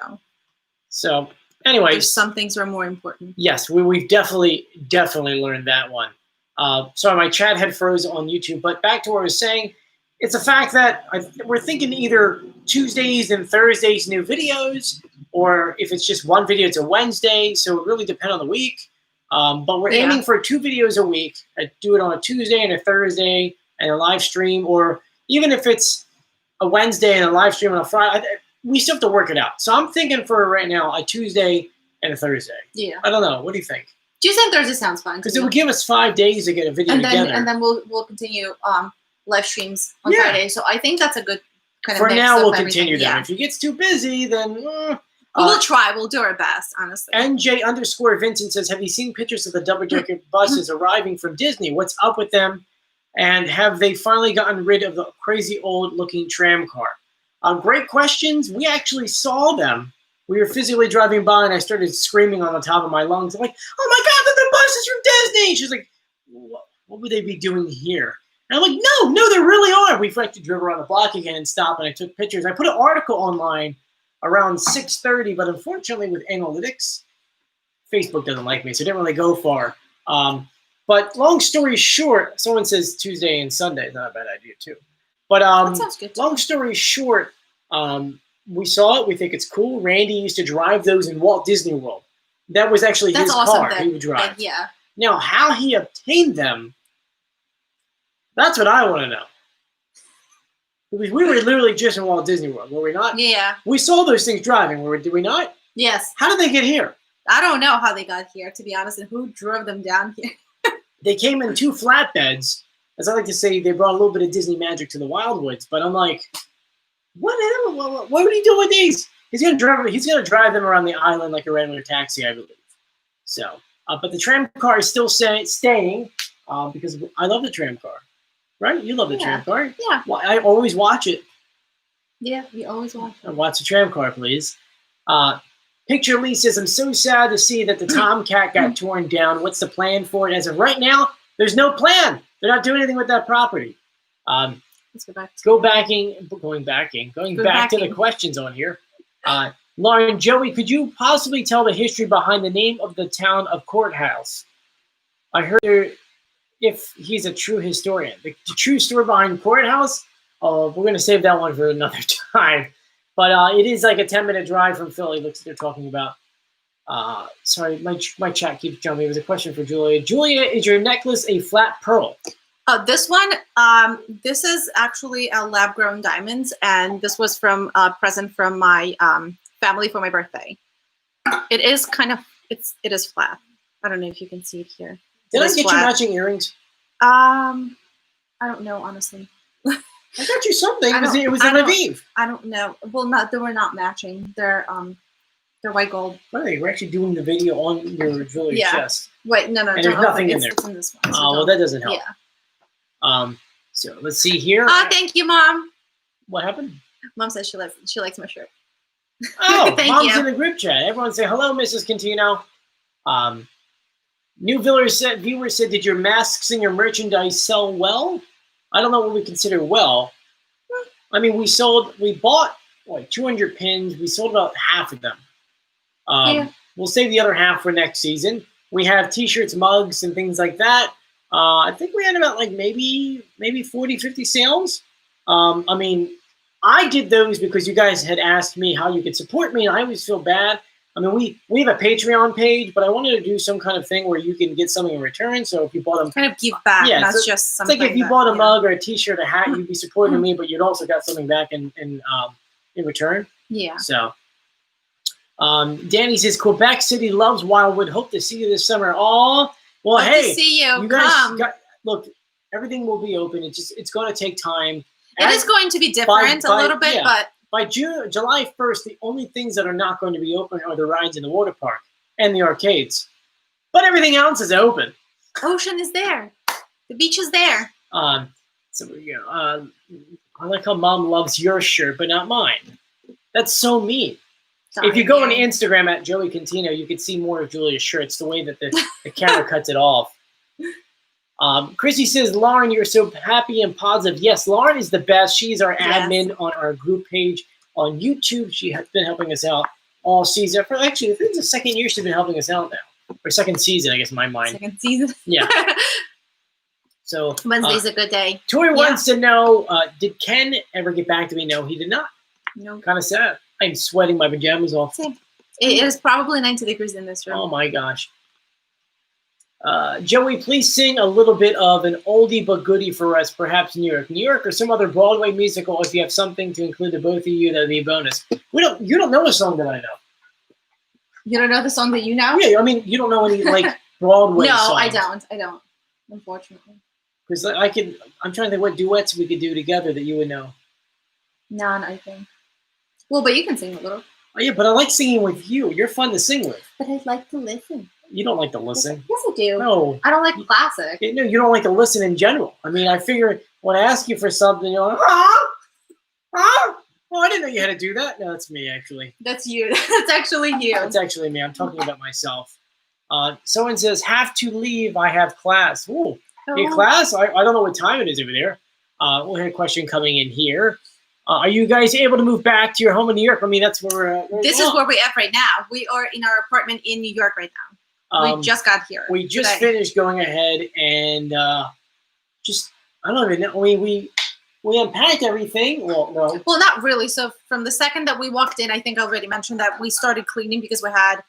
So anyway, there's some things that are more important. Yes, we've definitely learned that one. Sorry, my chat had froze on YouTube, but back to what I was saying. It's a fact that we're thinking either Tuesdays and Thursdays new videos, or if it's just one video, it's a Wednesday. So it really depends on the week. But we're aiming for 2 videos a week. I do it on a Tuesday and a Thursday and a live stream, or even if it's a Wednesday and a live stream on a Friday, we still have to work it out. So I'm thinking for right now a Tuesday and a Thursday. Yeah. I don't know. What do you think? Tuesday and Thursday sounds fun. Because it would give us 5 days to get a video together. And then we'll continue live streams on Friday. So I think that's a good kind of mix. For now, we'll continue them. Yeah. If it gets too busy, then we'll try. We'll do our best, honestly. NJ_Vincent says, have you seen pictures of the double-decker buses arriving from Disney? What's up with them? And have they finally gotten rid of the crazy old-looking tram car? Great questions. We actually saw them. We were physically driving by, and I started screaming on the top of my lungs. I'm like, oh, my God, they're the buses from Disney. She's like, what would they be doing here? And I'm like, no, they really are. We actually drove around the block again and stopped, and I took pictures. I put an article online around 6:30, but unfortunately with analytics, Facebook doesn't like me, so it didn't really go far. But long story short, someone says Tuesday and Sunday. Not a bad idea, too. But that sounds good, too. Long story short, we saw it. We think it's cool. Randy used to drive those in Walt Disney World. That was actually his car. He would drive. Yeah. Now, how he obtained them, that's what I want to know. Because we were literally just in Walt Disney World, were we not? Yeah. We saw those things driving, did we not? Yes. How did they get here? I don't know how they got here, to be honest, and who drove them down here. They came in 2 flatbeds. As I like to say, they brought a little bit of Disney magic to the Wildwoods. But I'm like, what would he do with these? He's gonna drive them around the island like a regular taxi, I believe. So, but the tram car is still staying because I love the tram car. Right? You love the tram car. Yeah. Well, I always watch it. Yeah, you always watch it. Watch the tram car, please. Picture Lee says, I'm so sad to see that the Tomcat got torn down. What's the plan for it? As of right now, there's no plan. They're not doing anything with that property. Let's go back. Going back to the questions on here. Lauren, Joey, could you possibly tell the history behind the name of the town of Courthouse? I heard if he's a true historian. The true story behind Courthouse, we're going to save that one for another time. But it is like a 10-minute drive from Philly. Looks like they're talking about. Sorry, my chat keeps jumping. It was a question for Julia. Julia, is your necklace a flat pearl? This one, this is actually a lab-grown diamonds, and this was from a present from my family for my birthday. It is it is flat. I don't know if you can see it here. Did I get you matching earrings? I don't know, honestly. I got you something. It was a Lviv. I don't know. Well, they were not matching. They're white gold. Oh, you were actually doing the video on your jewelry chest. Wait, no. And there's nothing in there. It's in this one. So well, that doesn't help. Yeah. So let's see here. Oh, thank you, Mom. What happened? Mom says she likes my shirt. Oh, thank Mom's you. in the group chat. Everyone say hello, Mrs. Contino. New viewer said, did your masks and your merchandise sell well? I don't know what we consider well. I mean, we bought 200 pins. We sold about half of them. We'll save the other half for next season. We have t-shirts, mugs, and things like that. I think we had about maybe 40, 50 sales. I mean, I did those because you guys had asked me how you could support me, and I always feel bad. I mean, we have a Patreon page, but I wanted to do some kind of thing where you can get something in return. So if you bought them, kind of give back. Yeah, that's just something. It's like if you bought a mug or a T-shirt, a hat, you'd be supporting me, but you'd also got something back in return. Yeah. So, Danny says Quebec City loves Wildwood. Hope to see you this summer. Oh, well, Hope to see you. You guys look. Everything will be open. It's going to take time. It is going to be different a little bit, but. By July 1st, the only things that are not going to be open are the rides in the water park and the arcades. But everything else is open. Ocean is there. The beach is there. I like how Mom loves your shirt, but not mine. That's so mean. Sorry, if you go on Instagram at Joey Contino, you can see more of Julia's shirts, the way that the camera cuts it off. Chrissy says, Lauren, you're so happy and positive. Yes, Lauren is the best. She's our admin on our group page on YouTube. She has been helping us out all season. Actually, I think it's the second year she's been helping us out now. Or second season, I guess, in my mind. Second season? Yeah. So Wednesday's a good day. Tori wants to know, did Ken ever get back to me? No, he did not. No. Kind of sad. I'm sweating my pajamas off. Same. It is probably 90 degrees in this room. Oh, my gosh. Joey, please sing a little bit of an oldie but goodie for us, perhaps New York, or some other Broadway musical. If you have something to include the both of you, that'd be a bonus. You don't know a song that I know. You don't know the song that you know? Yeah, I mean, you don't know any Broadway songs. No, I don't. Unfortunately. Because I'm trying to think what duets we could do together that you would know. None, I think. Well, but you can sing a little. Oh, yeah, but I like singing with you. You're fun to sing with. But I'd like to listen. You don't like to listen. Yes, I do. No. I don't like classic. No, you don't like to listen in general. I mean, I figure when I ask you for something, you're like, oh, I didn't know you had to do that. No, that's me, actually. That's you. That's actually you. That's actually me. I'm talking about myself. Someone says, have to leave. I have class. Ooh, you have class? I don't know what time it is over there. We'll hear a question coming in here. Are you guys able to move back to your home in New York? I mean, that's where we're This is where we're at right now. We are in our apartment in New York right now. We just got here. We just finished going ahead and I don't even know. We unpacked everything. Well, no. Well, not really. So from the second that we walked in, I think I already mentioned that we started cleaning because we had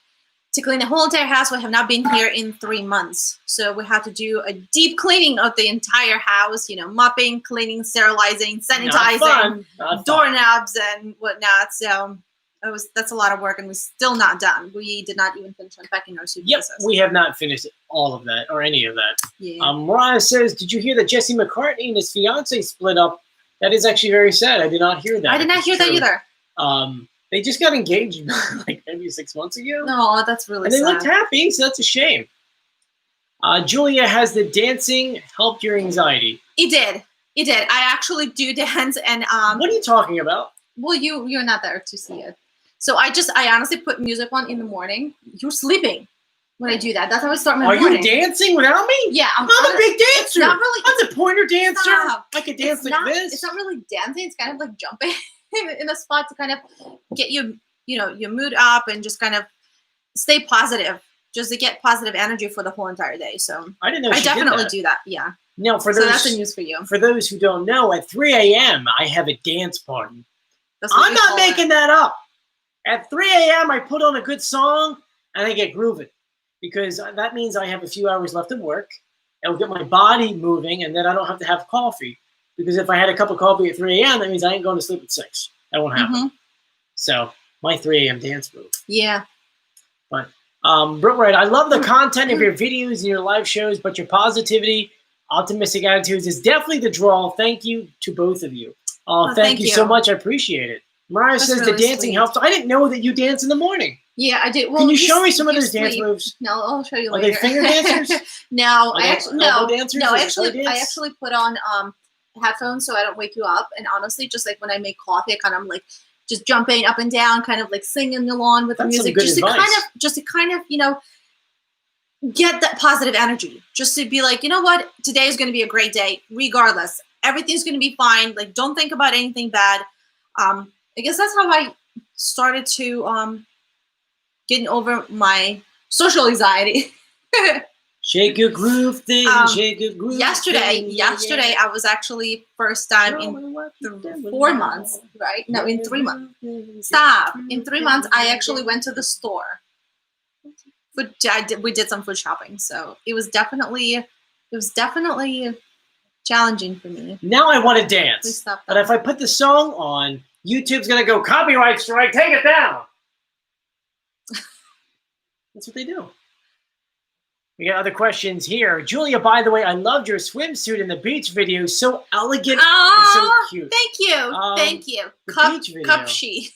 to clean the whole entire house. We have not been here in 3 months. So we had to do a deep cleaning of the entire house, you know, mopping, cleaning, sterilizing, sanitizing, doorknobs and whatnot. So that's a lot of work, and we're still not done. We did not even finish unpacking our suitcases. Yep, we have not finished all of that or any of that. Yeah. Mariah says, did you hear that Jesse McCartney and his fiance split up? That is actually very sad. I did not hear that. I did not hear that either. They just got engaged like maybe 6 months ago. No, that's really sad. And they sad. looked happy, so that's a shame. Julia, has the dancing helped your anxiety? It did. It did. I actually do dance, and what are you talking about? Well, you're not there to see it. So I honestly put music on in the morning. You're sleeping when I do that. That's how I start my morning. Are you dancing without me? Yeah, I'm a big dancer. It's not really. I'm the pointer dancer. Stop. I could dance like this. It's not really dancing. It's kind of like jumping in a spot to kind of get your mood up and just kind of stay positive, just to get positive energy for the whole entire day. So I didn't know. I definitely do that. Yeah. Now, so that's the news for you. For those who don't know, at 3 a.m. I have a dance party. I'm not making that up. At 3 a.m. I put on a good song and I get grooving, because that means I have a few hours left of work. It'll get my body moving, and then I don't have to have coffee. Because if I had a cup of coffee at 3 a.m., that means I ain't going to sleep at 6. That won't happen. Mm-hmm. So my 3 a.m. dance move. Yeah. But right, I love the content of your videos and your live shows, but your positivity, optimistic attitudes is definitely the draw. Thank you to both of you. Thank you so much. I appreciate it. Mariah says really the dancing helps. I didn't know that you dance in the morning. Yeah, I did. Well, can you show me some of those dance moves? No, I'll show you later. Are they finger dancers? No, I actually put on headphones so I don't wake you up. And honestly, just like when I make coffee, I kind of like just jumping up and down, kind of like singing along with the music, just to kind of get that positive energy, just to be like, you know what, today is going to be a great day, regardless. Everything's going to be fine. Like, don't think about anything bad. I guess that's how I started to getting over my social anxiety. Shake your groove thing, shake your groove yesterday, I was actually first time in 4 months, right? No, in 3 months. Stop. In 3 months, I actually went to the store. But we did some food shopping, so it was definitely challenging for me. Now I want to dance, but if I put the song on, YouTube's gonna go copyright strike. Take it down. That's what they do. We got other questions here. Julia, by the way, I loved your swimsuit in the beach video. So elegant and so cute. Thank you. Thank you. Cupshe.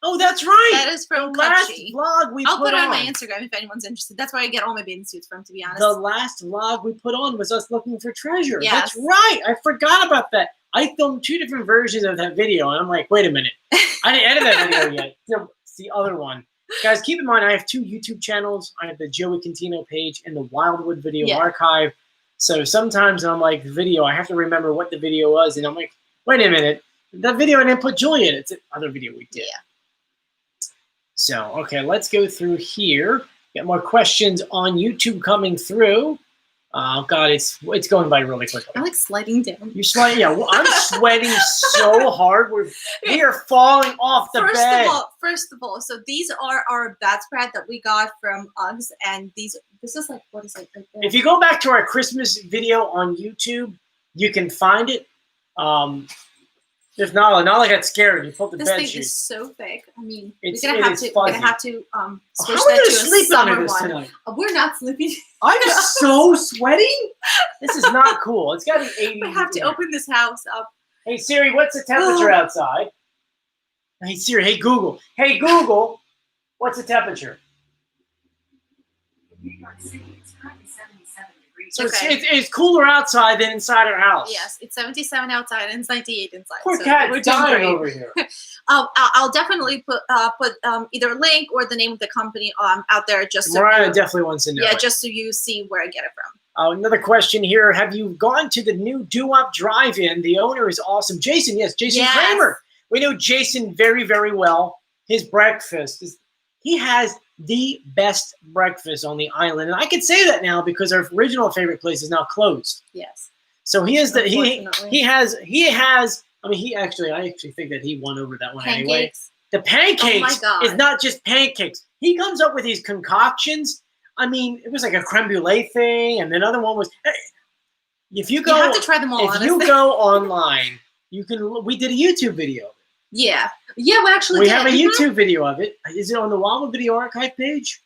Oh, that's right. That is from the last vlog we I'll put it on my Instagram if anyone's interested. That's where I get all my bathing suits from, to be honest. The last vlog we put on was us looking for treasure. Yes. That's right. I forgot about that. I filmed 2 different versions of that video, and I'm like, wait a minute. I didn't edit that video yet. No, it's the other one. Guys, keep in mind, I have 2 YouTube channels. I have the Joey Contino page and the Wildwood video archive. So sometimes I'm like, the video, I have to remember what the video was. And I'm like, wait a minute. That video, I didn't put Julia in it. It's another video we did. Yeah. So, okay, let's go through here. Get more questions on YouTube coming through. Oh, God, it's going by really quickly. I'm like sliding down. You're sliding? Yeah, well, I'm sweating so hard. We are falling off the bed. First of all, so these are our bedspread that we got from Uggs, and this is like, what is it? Right there? If you go back to our Christmas video on YouTube, you can find it. If not like that scared. You pulled the bed sheet. This thing is so thick. I mean, we're gonna have to switch that to a summer one. Tonight? We're not sleeping. I'm so sweaty. This is not cool. It's got to be 80. We have to open this house up. Hey Siri, what's the temperature outside? Hey Siri, hey Google. Hey Google, what's the temperature? So it's cooler outside than inside our house. Yes, it's 77 outside and it's 98 inside. Poor cat, we're dying over here. I'll definitely put either a link or the name of the company out there, just so Mariah definitely wants to know. Yeah, just so you see where I get it from. Another question here: have you gone to the new Doo-Wop Drive-In? The owner is awesome. Jason, yes, Jason Kramer. We know Jason very, very well. His breakfast he has the best breakfast on the island, and I can say that now because our original favorite place is now closed. Yes. So he is he has. I mean, I actually think that he won over that one anyway. The pancakes is not just pancakes. he comes up with these concoctions. I mean, it was like a creme brulee thing, and another one was. If you go, you have to try them all. If you go online, you can. We did a YouTube video. Yeah, we actually we have a YouTube video of it. Is it on the Wildwood Video Archive page?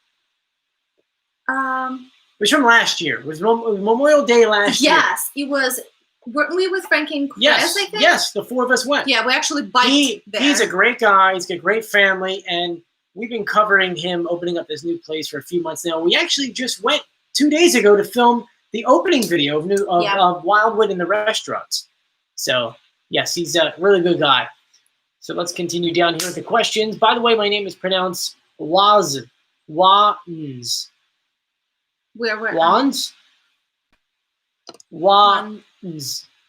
It was from last year. It was Memorial Day last year. Yes, it was. Weren't we with Frank and Chris? Yes, I think? yes, the four of us went. Yeah, we actually biked there. He's a great guy. He's got a great family, and we've been covering him opening up this new place for a few months now. We actually just went 2 days ago to film the opening video of Wildwood in the restaurants. So, yes, he's a really good guy. So let's continue down here with the questions. By the way, my name is pronounced Wands. Wands. Where? Wands? Wands.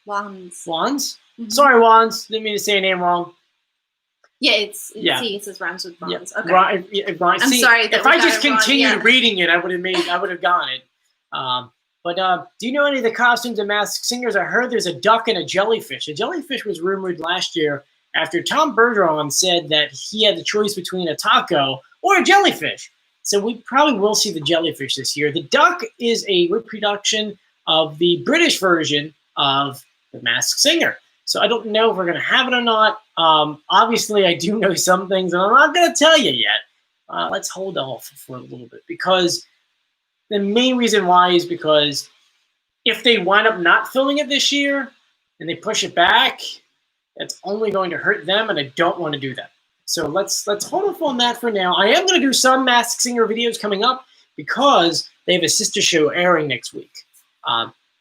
Wands. Wands? Mm-hmm. Sorry, Wands. Didn't mean to say your name wrong. Yeah, it says rhymes with Wands. Yeah. Okay. Right. I'm sorry. If I just continued reading it, I would have gotten it. But do you know any of the costumes of Masked Singers? I heard there's a duck and a jellyfish. A jellyfish was rumored last year after Tom Bergeron said that he had the choice between a taco or a jellyfish. So we probably will see the jellyfish this year. The duck is a reproduction of the British version of the Masked Singer. So I don't know if we're going to have it or not. Obviously, I do know some things, and I'm not going to tell you yet. Let's hold off for a little bit, because the main reason why is because if they wind up not filming it this year and they push it back, it's only going to hurt them, and I don't want to do that. So let's hold off on that for now. I am going to do some Masked Singer videos coming up because they have a sister show airing next week.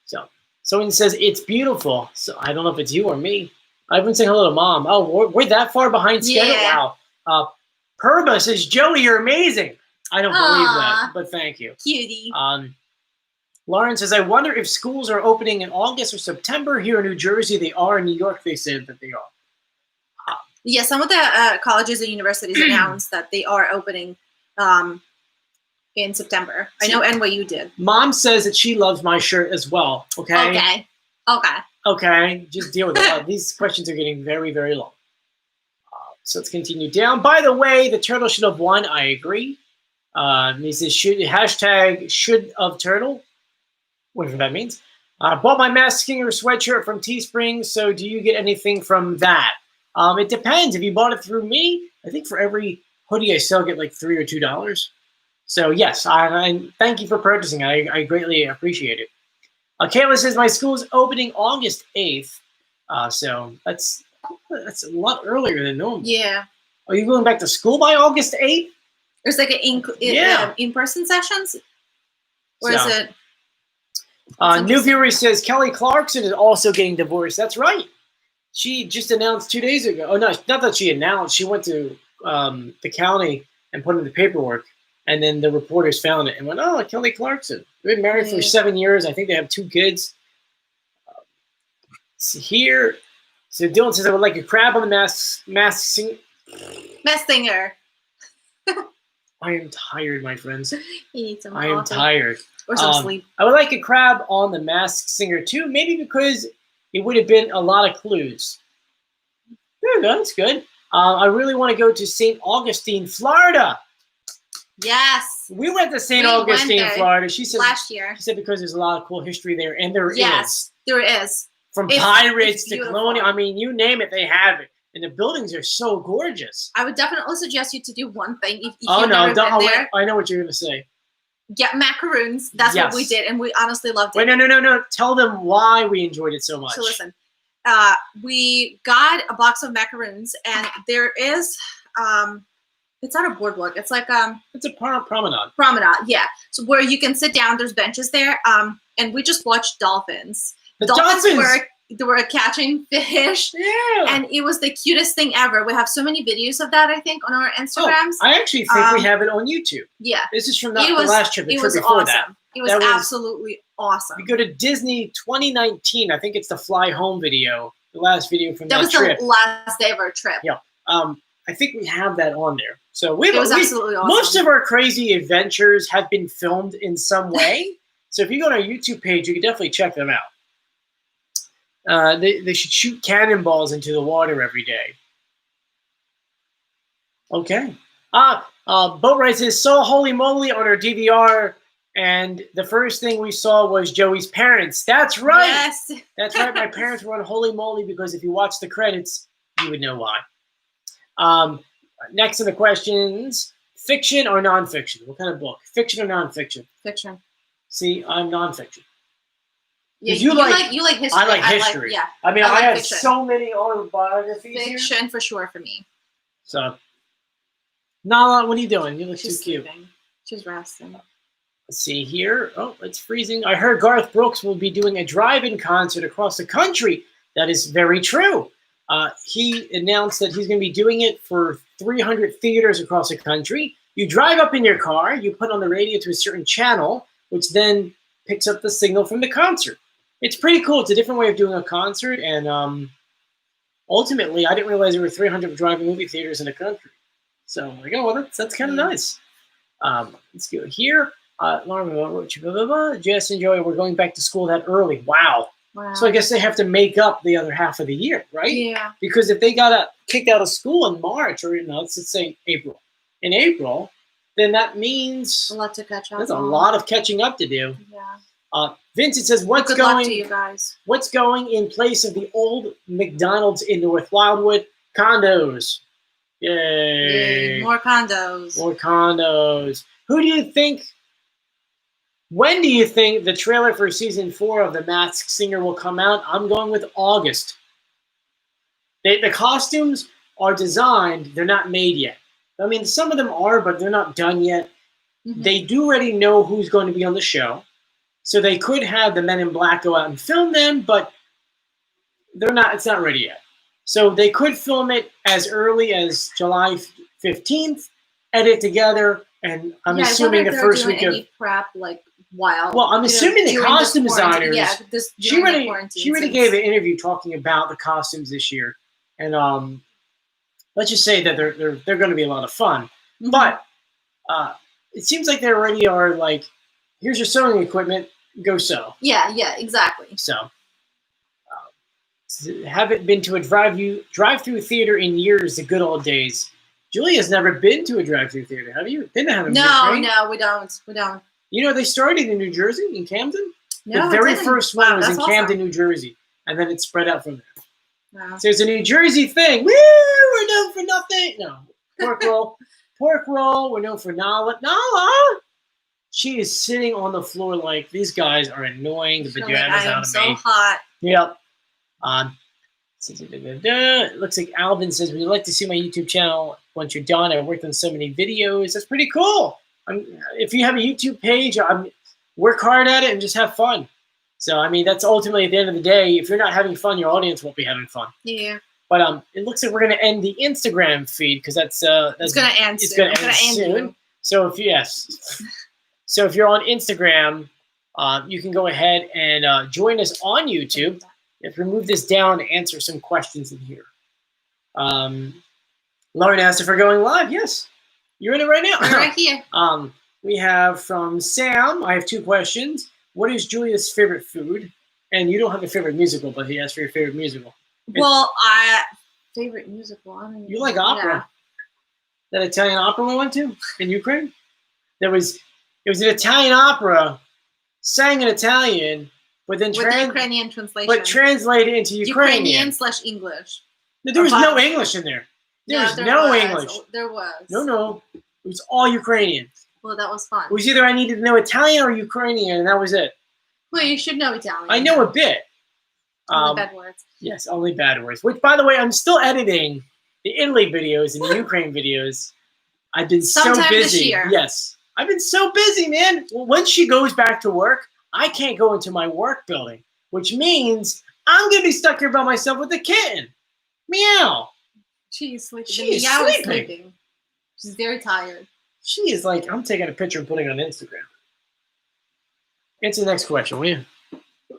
So someone says it's beautiful. So I don't know if it's you or me. I've been saying hello to Mom. Oh, we're that far behind schedule. Yeah. Wow. Perba says, Joey, you're amazing. I don't believe that, but thank you. Cutie. Lauren says, I wonder if schools are opening in August or September. Here in New Jersey, they are. In New York, they said that they are. Yeah, some of the colleges and universities announced that they are opening in September. I know NYU did. Mom says that she loves my shirt as well. Okay. Okay. Just deal with it. These questions are getting very, very long. So let's continue down. By the way, the turtle should have won. I agree. He says, hashtag should of turtle. Whatever that means. Bought my Masked Singer sweatshirt from Teespring. So do you get anything from that? It depends. If you bought it through me, I think for every hoodie I sell, get like $3 or $2. So yes, I thank you for purchasing it. I greatly appreciate it. Kayla says my school's opening August 8th. So that's a lot earlier than normal. Yeah. Are you going back to school by August 8th? There's like an in-person sessions? Or is it? New Viewer says Kelly Clarkson is also getting divorced. That's right. She just announced 2 days ago. Oh, no, not that she announced. She went to the county and put in the paperwork. And then the reporters found it and went, oh, Kelly Clarkson. They've been married for 7 years. I think they have 2 kids. Here. So Dylan says, I would like a crab on the Masked Singer. Masked Singer. I am tired, my friends. You need some I am coffee. tired. Or some sleep. I would like a crab on the Masked Singer, too. Maybe because it would have been a lot of clues. There you go. That's good. I really want to go to St. Augustine, Florida. Yes. We went to St. Augustine, Florida. She said last year. She said because there's a lot of cool history there, and there is. Yes, there is. From pirates to colonial. I mean, you name it, they have it. And the buildings are so gorgeous. I would definitely suggest you to do one thing. If oh, you've no. never been there. I know what you're going to say. Get macaroons. That's what we did, and we honestly loved it. Wait, no. Tell them why we enjoyed it so much. So listen, we got a box of macaroons, and there is, it's not a boardwalk. It's like it's a promenade. Promenade, yeah. So where you can sit down. There's benches there, and we just watched dolphins. The dolphins were catching fish, and it was the cutest thing ever. We have so many videos of that, I think, on our Instagrams. I actually think we have it on YouTube. Yeah. This is from the last trip, the trip before that. It was absolutely awesome. You go to Disney 2019. I think it's the fly home video, the last video from that trip. That was the last day of our trip. Yeah. I think we have that on there. So it was absolutely awesome. Most of our crazy adventures have been filmed in some way. So if you go to our YouTube page, you can definitely check them out. They should shoot cannonballs into the water every day. Okay. Boat Ride says, saw Holy Moly on our DVR, and the first thing we saw was Joey's parents. That's right. Yes. That's right. My parents were on Holy Moly because if you watch the credits, you would know why. Next in the questions, fiction or nonfiction? What kind of book? Fiction or nonfiction? Fiction. See, I'm nonfiction. Yeah, you like history. I like history. Yeah. I mean, I like have fiction. so many autobiographies Fiction here. for sure for me. So, Nala, what are you doing? You look She's too cute. sleeping. She's resting. Let's see here. Oh, it's freezing. I heard Garth Brooks will be doing a drive-in concert across the country. That is very true. He announced that he's going to be doing it for 300 theaters across the country. You drive up in your car, you put on the radio to a certain channel, which then picks up the signal from the concert. It's pretty cool. It's a different way of doing a concert, and ultimately, I didn't realize there were 300 drive-in movie theaters in the country. So I'm like, oh, well, that's kind of nice. Let's go here. Jess and Joey, we're going back to school that early. Wow. So I guess they have to make up the other half of the year, right? Yeah. Because if they got kicked out of school in March, or let's say April, in April, then that means a lot to catch up. There's a lot of catching up to do. Yeah. Vincent says, Good luck to you guys. What's going in place of the old McDonald's in North Wildwood? Condos. Yay. More condos. More condos. Who do you think? When do you think the trailer for season 4 of The Masked Singer will come out? I'm going with August. The costumes are designed. They're not made yet. I mean, some of them are, but they're not done yet. Mm-hmm. They do already know who's going to be on the show. So they could have the Men in Black go out and film them, but they're not. It's not ready yet. So they could film it as early as July 15th, edit together, and I'm assuming the first week of prep like while. Well, I'm assuming the costume designers. Yeah, she already gave an interview talking about the costumes this year, and let's just say that they're going to be a lot of fun. Mm-hmm. But it seems like they already are like, here's your sewing equipment, go sew. Yeah, exactly. So. Haven't been to a drive-through theater in years, the good old days. Julia's never been to a drive-through theater. Have you? They haven't. No, we don't. You know, they started in New Jersey, in Camden. No, the very first one was in Camden, awesome. New Jersey, and then it spread out from there. Wow. So it's a New Jersey thing. Woo! We're known for nothing. No, pork roll. We're known for Nala. She is sitting on the floor like these guys are annoying the pajamas out of me. So hot. Yep. It looks like Alvin says, would you like to see my YouTube channel once you're done? I've worked on so many videos. That's pretty cool. If you have a YouTube page, work hard at it and just have fun. So, I mean, that's ultimately at the end of the day, if you're not having fun, your audience won't be having fun. Yeah. But it looks like we're going to end the Instagram feed because it's going to end soon. So if you're on Instagram, you can go ahead and join us on YouTube. If we move this down to answer some questions in here. Lauren asked if we're going live. Yes. You're in it right now. I'm right here. We have from Sam, I have 2 questions. What is Julia's favorite food? And you don't have a favorite musical, but he asked for your favorite musical. Well, favorite musical. You like opera. Yeah. That Italian opera we went to in Ukraine? It was an Italian opera, sang in Italian, but then with the Ukrainian translation. But translated into Ukrainian/English. There was no English in there. There was no English. There was. No. It was all Ukrainian. Well, that was fun. It was either I needed to know Italian or Ukrainian, and that was it. Well, you should know Italian. I know a bit. Only bad words. Yes, only bad words. Which, by the way, I'm still editing the Italy videos and the Ukraine videos. I've been so busy. This year. Yes. I've been so busy, man. Well, once she goes back to work, I can't go into my work building, which means I'm going to be stuck here by myself with the kitten. Meow. She's sleeping. She's sleeping. She's very tired. She is like, I'm taking a picture and putting it on Instagram. Answer the next question, will you?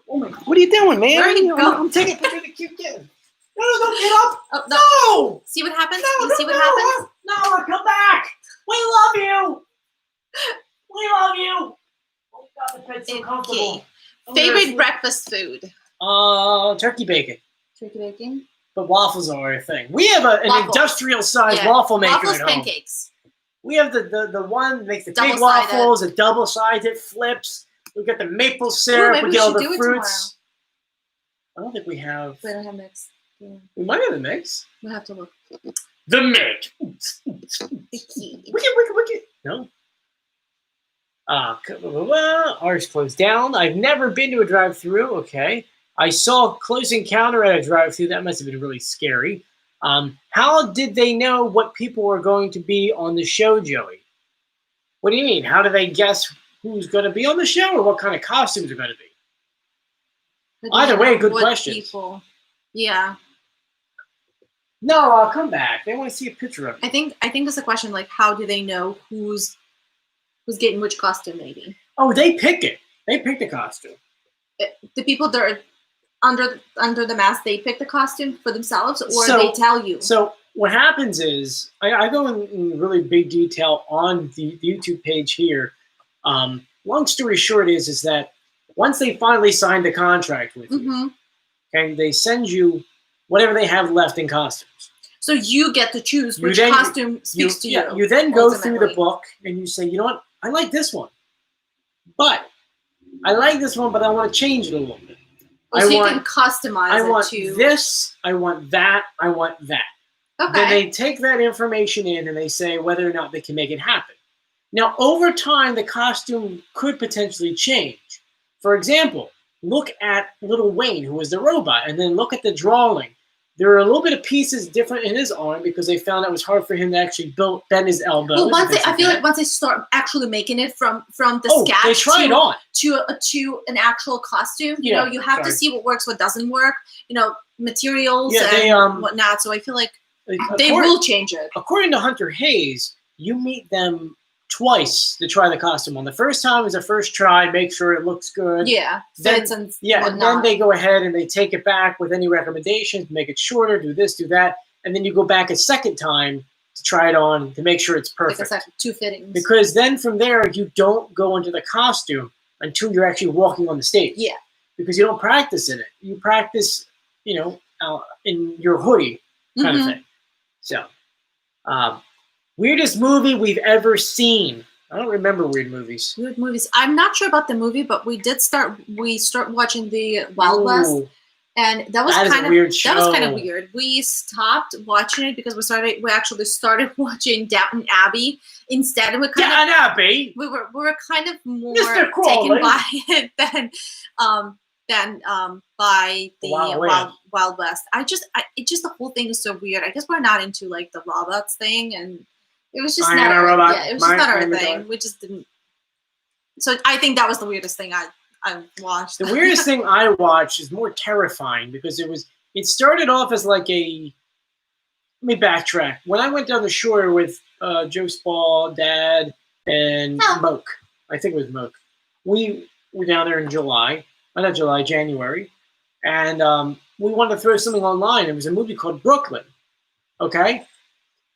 Oh my God. What are you doing, man? Where are you going? I'm taking a picture of the cute kitten. No, don't get up. Oh, no. See what happens? No, you see what happens? No, come back. We love you. We love you. Oh God, the bed's so comfortable. Favorite breakfast food? Turkey bacon. Turkey bacon? But waffles are our thing. We have an industrial-sized waffle maker waffles, at home. pancakes. We have the one that makes the big Double-sided. waffles, a double-sided, flips. We got the maple syrup. maybe we we get all should the do it fruits. I don't think we have. We don't have mix. Yeah. We might have the mix. We'll have to look. The mix. Wiki. No. Ours closed down. I've never been to a drive-through. Okay. I saw Close Encounter at a drive-through. That must have been really scary. How did they know what people were going to be on the show, Joey? What do you mean? How do they guess who's going to be on the show or what kind of costumes are going to be? Either way, good question. Yeah. No, I'll come back. They want to see a picture of it. I think it's a question like, how do they know who's getting which costume? Maybe. Oh, they pick it. They pick the costume. The people that are under the mask, they pick the costume for themselves, or they tell you. So what happens is, I go in really big detail on the YouTube page here. Long story short is that once they finally sign the contract with you, okay, they send you whatever they have left in costumes. So you get to choose which costume speaks to you. Yeah, you then go through the book and you say, you know what, I like this one. But I like this one, but I want to change it a little bit. You can customize I want to this, I want that, I want that. Okay. Then they take that information in and they say whether or not they can make it happen. Now, over time, the costume could potentially change. For example, look at Little Wayne, who was the robot, and then look at the drawing. There are a little bit of pieces different in his arm because they found it was hard for him to actually bend his elbow. Well, I feel like once they start actually making it from the sketch they try it on to an actual costume, you know, you have to see what works, what doesn't work, you know, materials and whatnot. So I feel like they will change it. According to Hunter Hayes, you meet them twice to try the costume on. The first time is a first try, make sure it looks good. Yeah. And then they go ahead and they take it back with any recommendations, make it shorter, do this, do that, and then you go back a second time to try it on to make sure it's perfect. Like two fittings. Because then from there, you don't go into the costume until you're actually walking on the stage. Yeah. Because you don't practice in it. You practice, you know, in your hoodie kind of thing. So, weirdest movie we've ever seen. I don't remember weird movies. Weird movies. I'm not sure about the movie, but we start watching the Wild West, and that was kind of weird. That was kind of weird. We stopped watching it because we actually started watching Downton Abbey instead. We were kind of more taken by it than by the Wild West. It just the whole thing is so weird. I guess we're not into like the robots thing, and it was just not our thing. We just didn't. So I think that was the weirdest thing I watched. The weirdest thing I watched is more terrifying because it started off as like a. Let me backtrack. When I went down the shore with Joe Spall, Dad, and Moke, I think it was Moke. We were down there in January, and we wanted to throw something online. It was a movie called Brooklyn. Okay,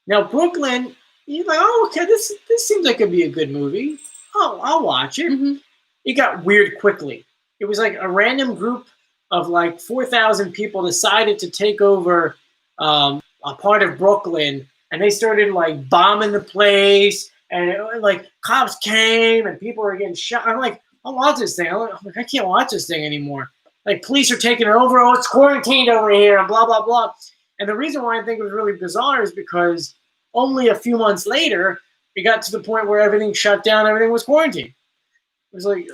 now Brooklyn, you're like, oh, okay, this seems like it'd be a good movie. Oh, I'll watch it. It got weird quickly. It was like a random group of like 4,000 people decided to take over a part of Brooklyn, and they started like bombing the place, and like cops came and people were getting shot. I'm like, I'll watch this thing. I can't watch this thing anymore. Like, police are taking it over. Oh, it's quarantined over here, and blah, blah, blah. And the reason why I think it was really bizarre is because only a few months later, we got to the point where everything shut down, everything was quarantined. It was like...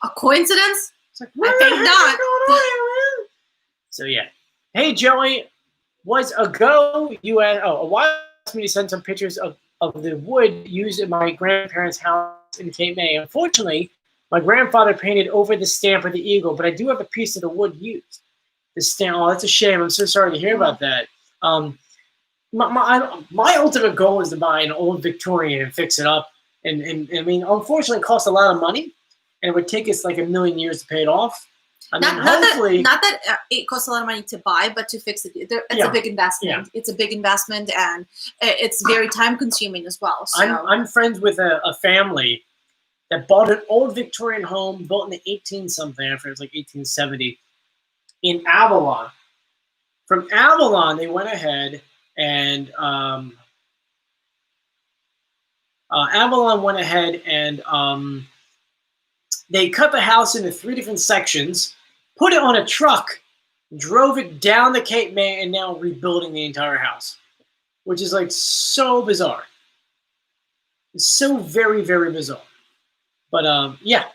A coincidence? It's like, I think not. Going on here, man? So, yeah. Hey, Joey, a while asked me to send some pictures of the wood used in my grandparents' house in Cape May. Unfortunately, my grandfather painted over the stamp of the eagle, but I do have a piece of the wood used. The stamp. Oh, that's a shame. I'm so sorry to hear about that. My ultimate goal is to buy an old Victorian and fix it up. And I mean, unfortunately, it costs a lot of money, and it would take us like 1,000,000 years to pay it off. Not that it costs a lot of money to buy, but to fix it, it's a big investment. Yeah. It's a big investment, and it's very time consuming as well. So. I'm friends with a family that bought an old Victorian home built in the 18-something, after it was like 1870, in Avalon. From Avalon, they went ahead and Avalon went ahead and they cut the house into 3 different sections, put it on a truck, drove it down the Cape May, and now rebuilding the entire house, which is like so bizarre. It's so very, very bizarre. But yeah,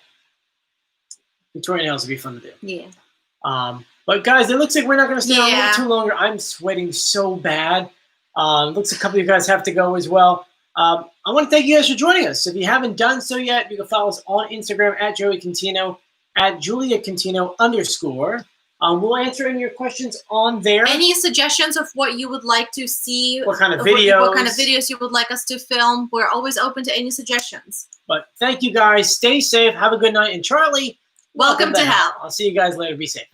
Victorian house would be fun to do. Yeah. But guys, it looks like we're not going to stay on a little too longer. I'm sweating so bad. Looks like a couple of you guys have to go as well. I want to thank you guys for joining us. If you haven't done so yet, you can follow us on Instagram at Joey Contino, at Julia Contino _ we'll answer any of your questions on there. Any suggestions of what you would like to see? What kind of videos? What kind of videos you would like us to film? We're always open to any suggestions. But thank you guys. Stay safe. Have a good night. And Charlie, welcome to hell. I'll see you guys later. Be safe.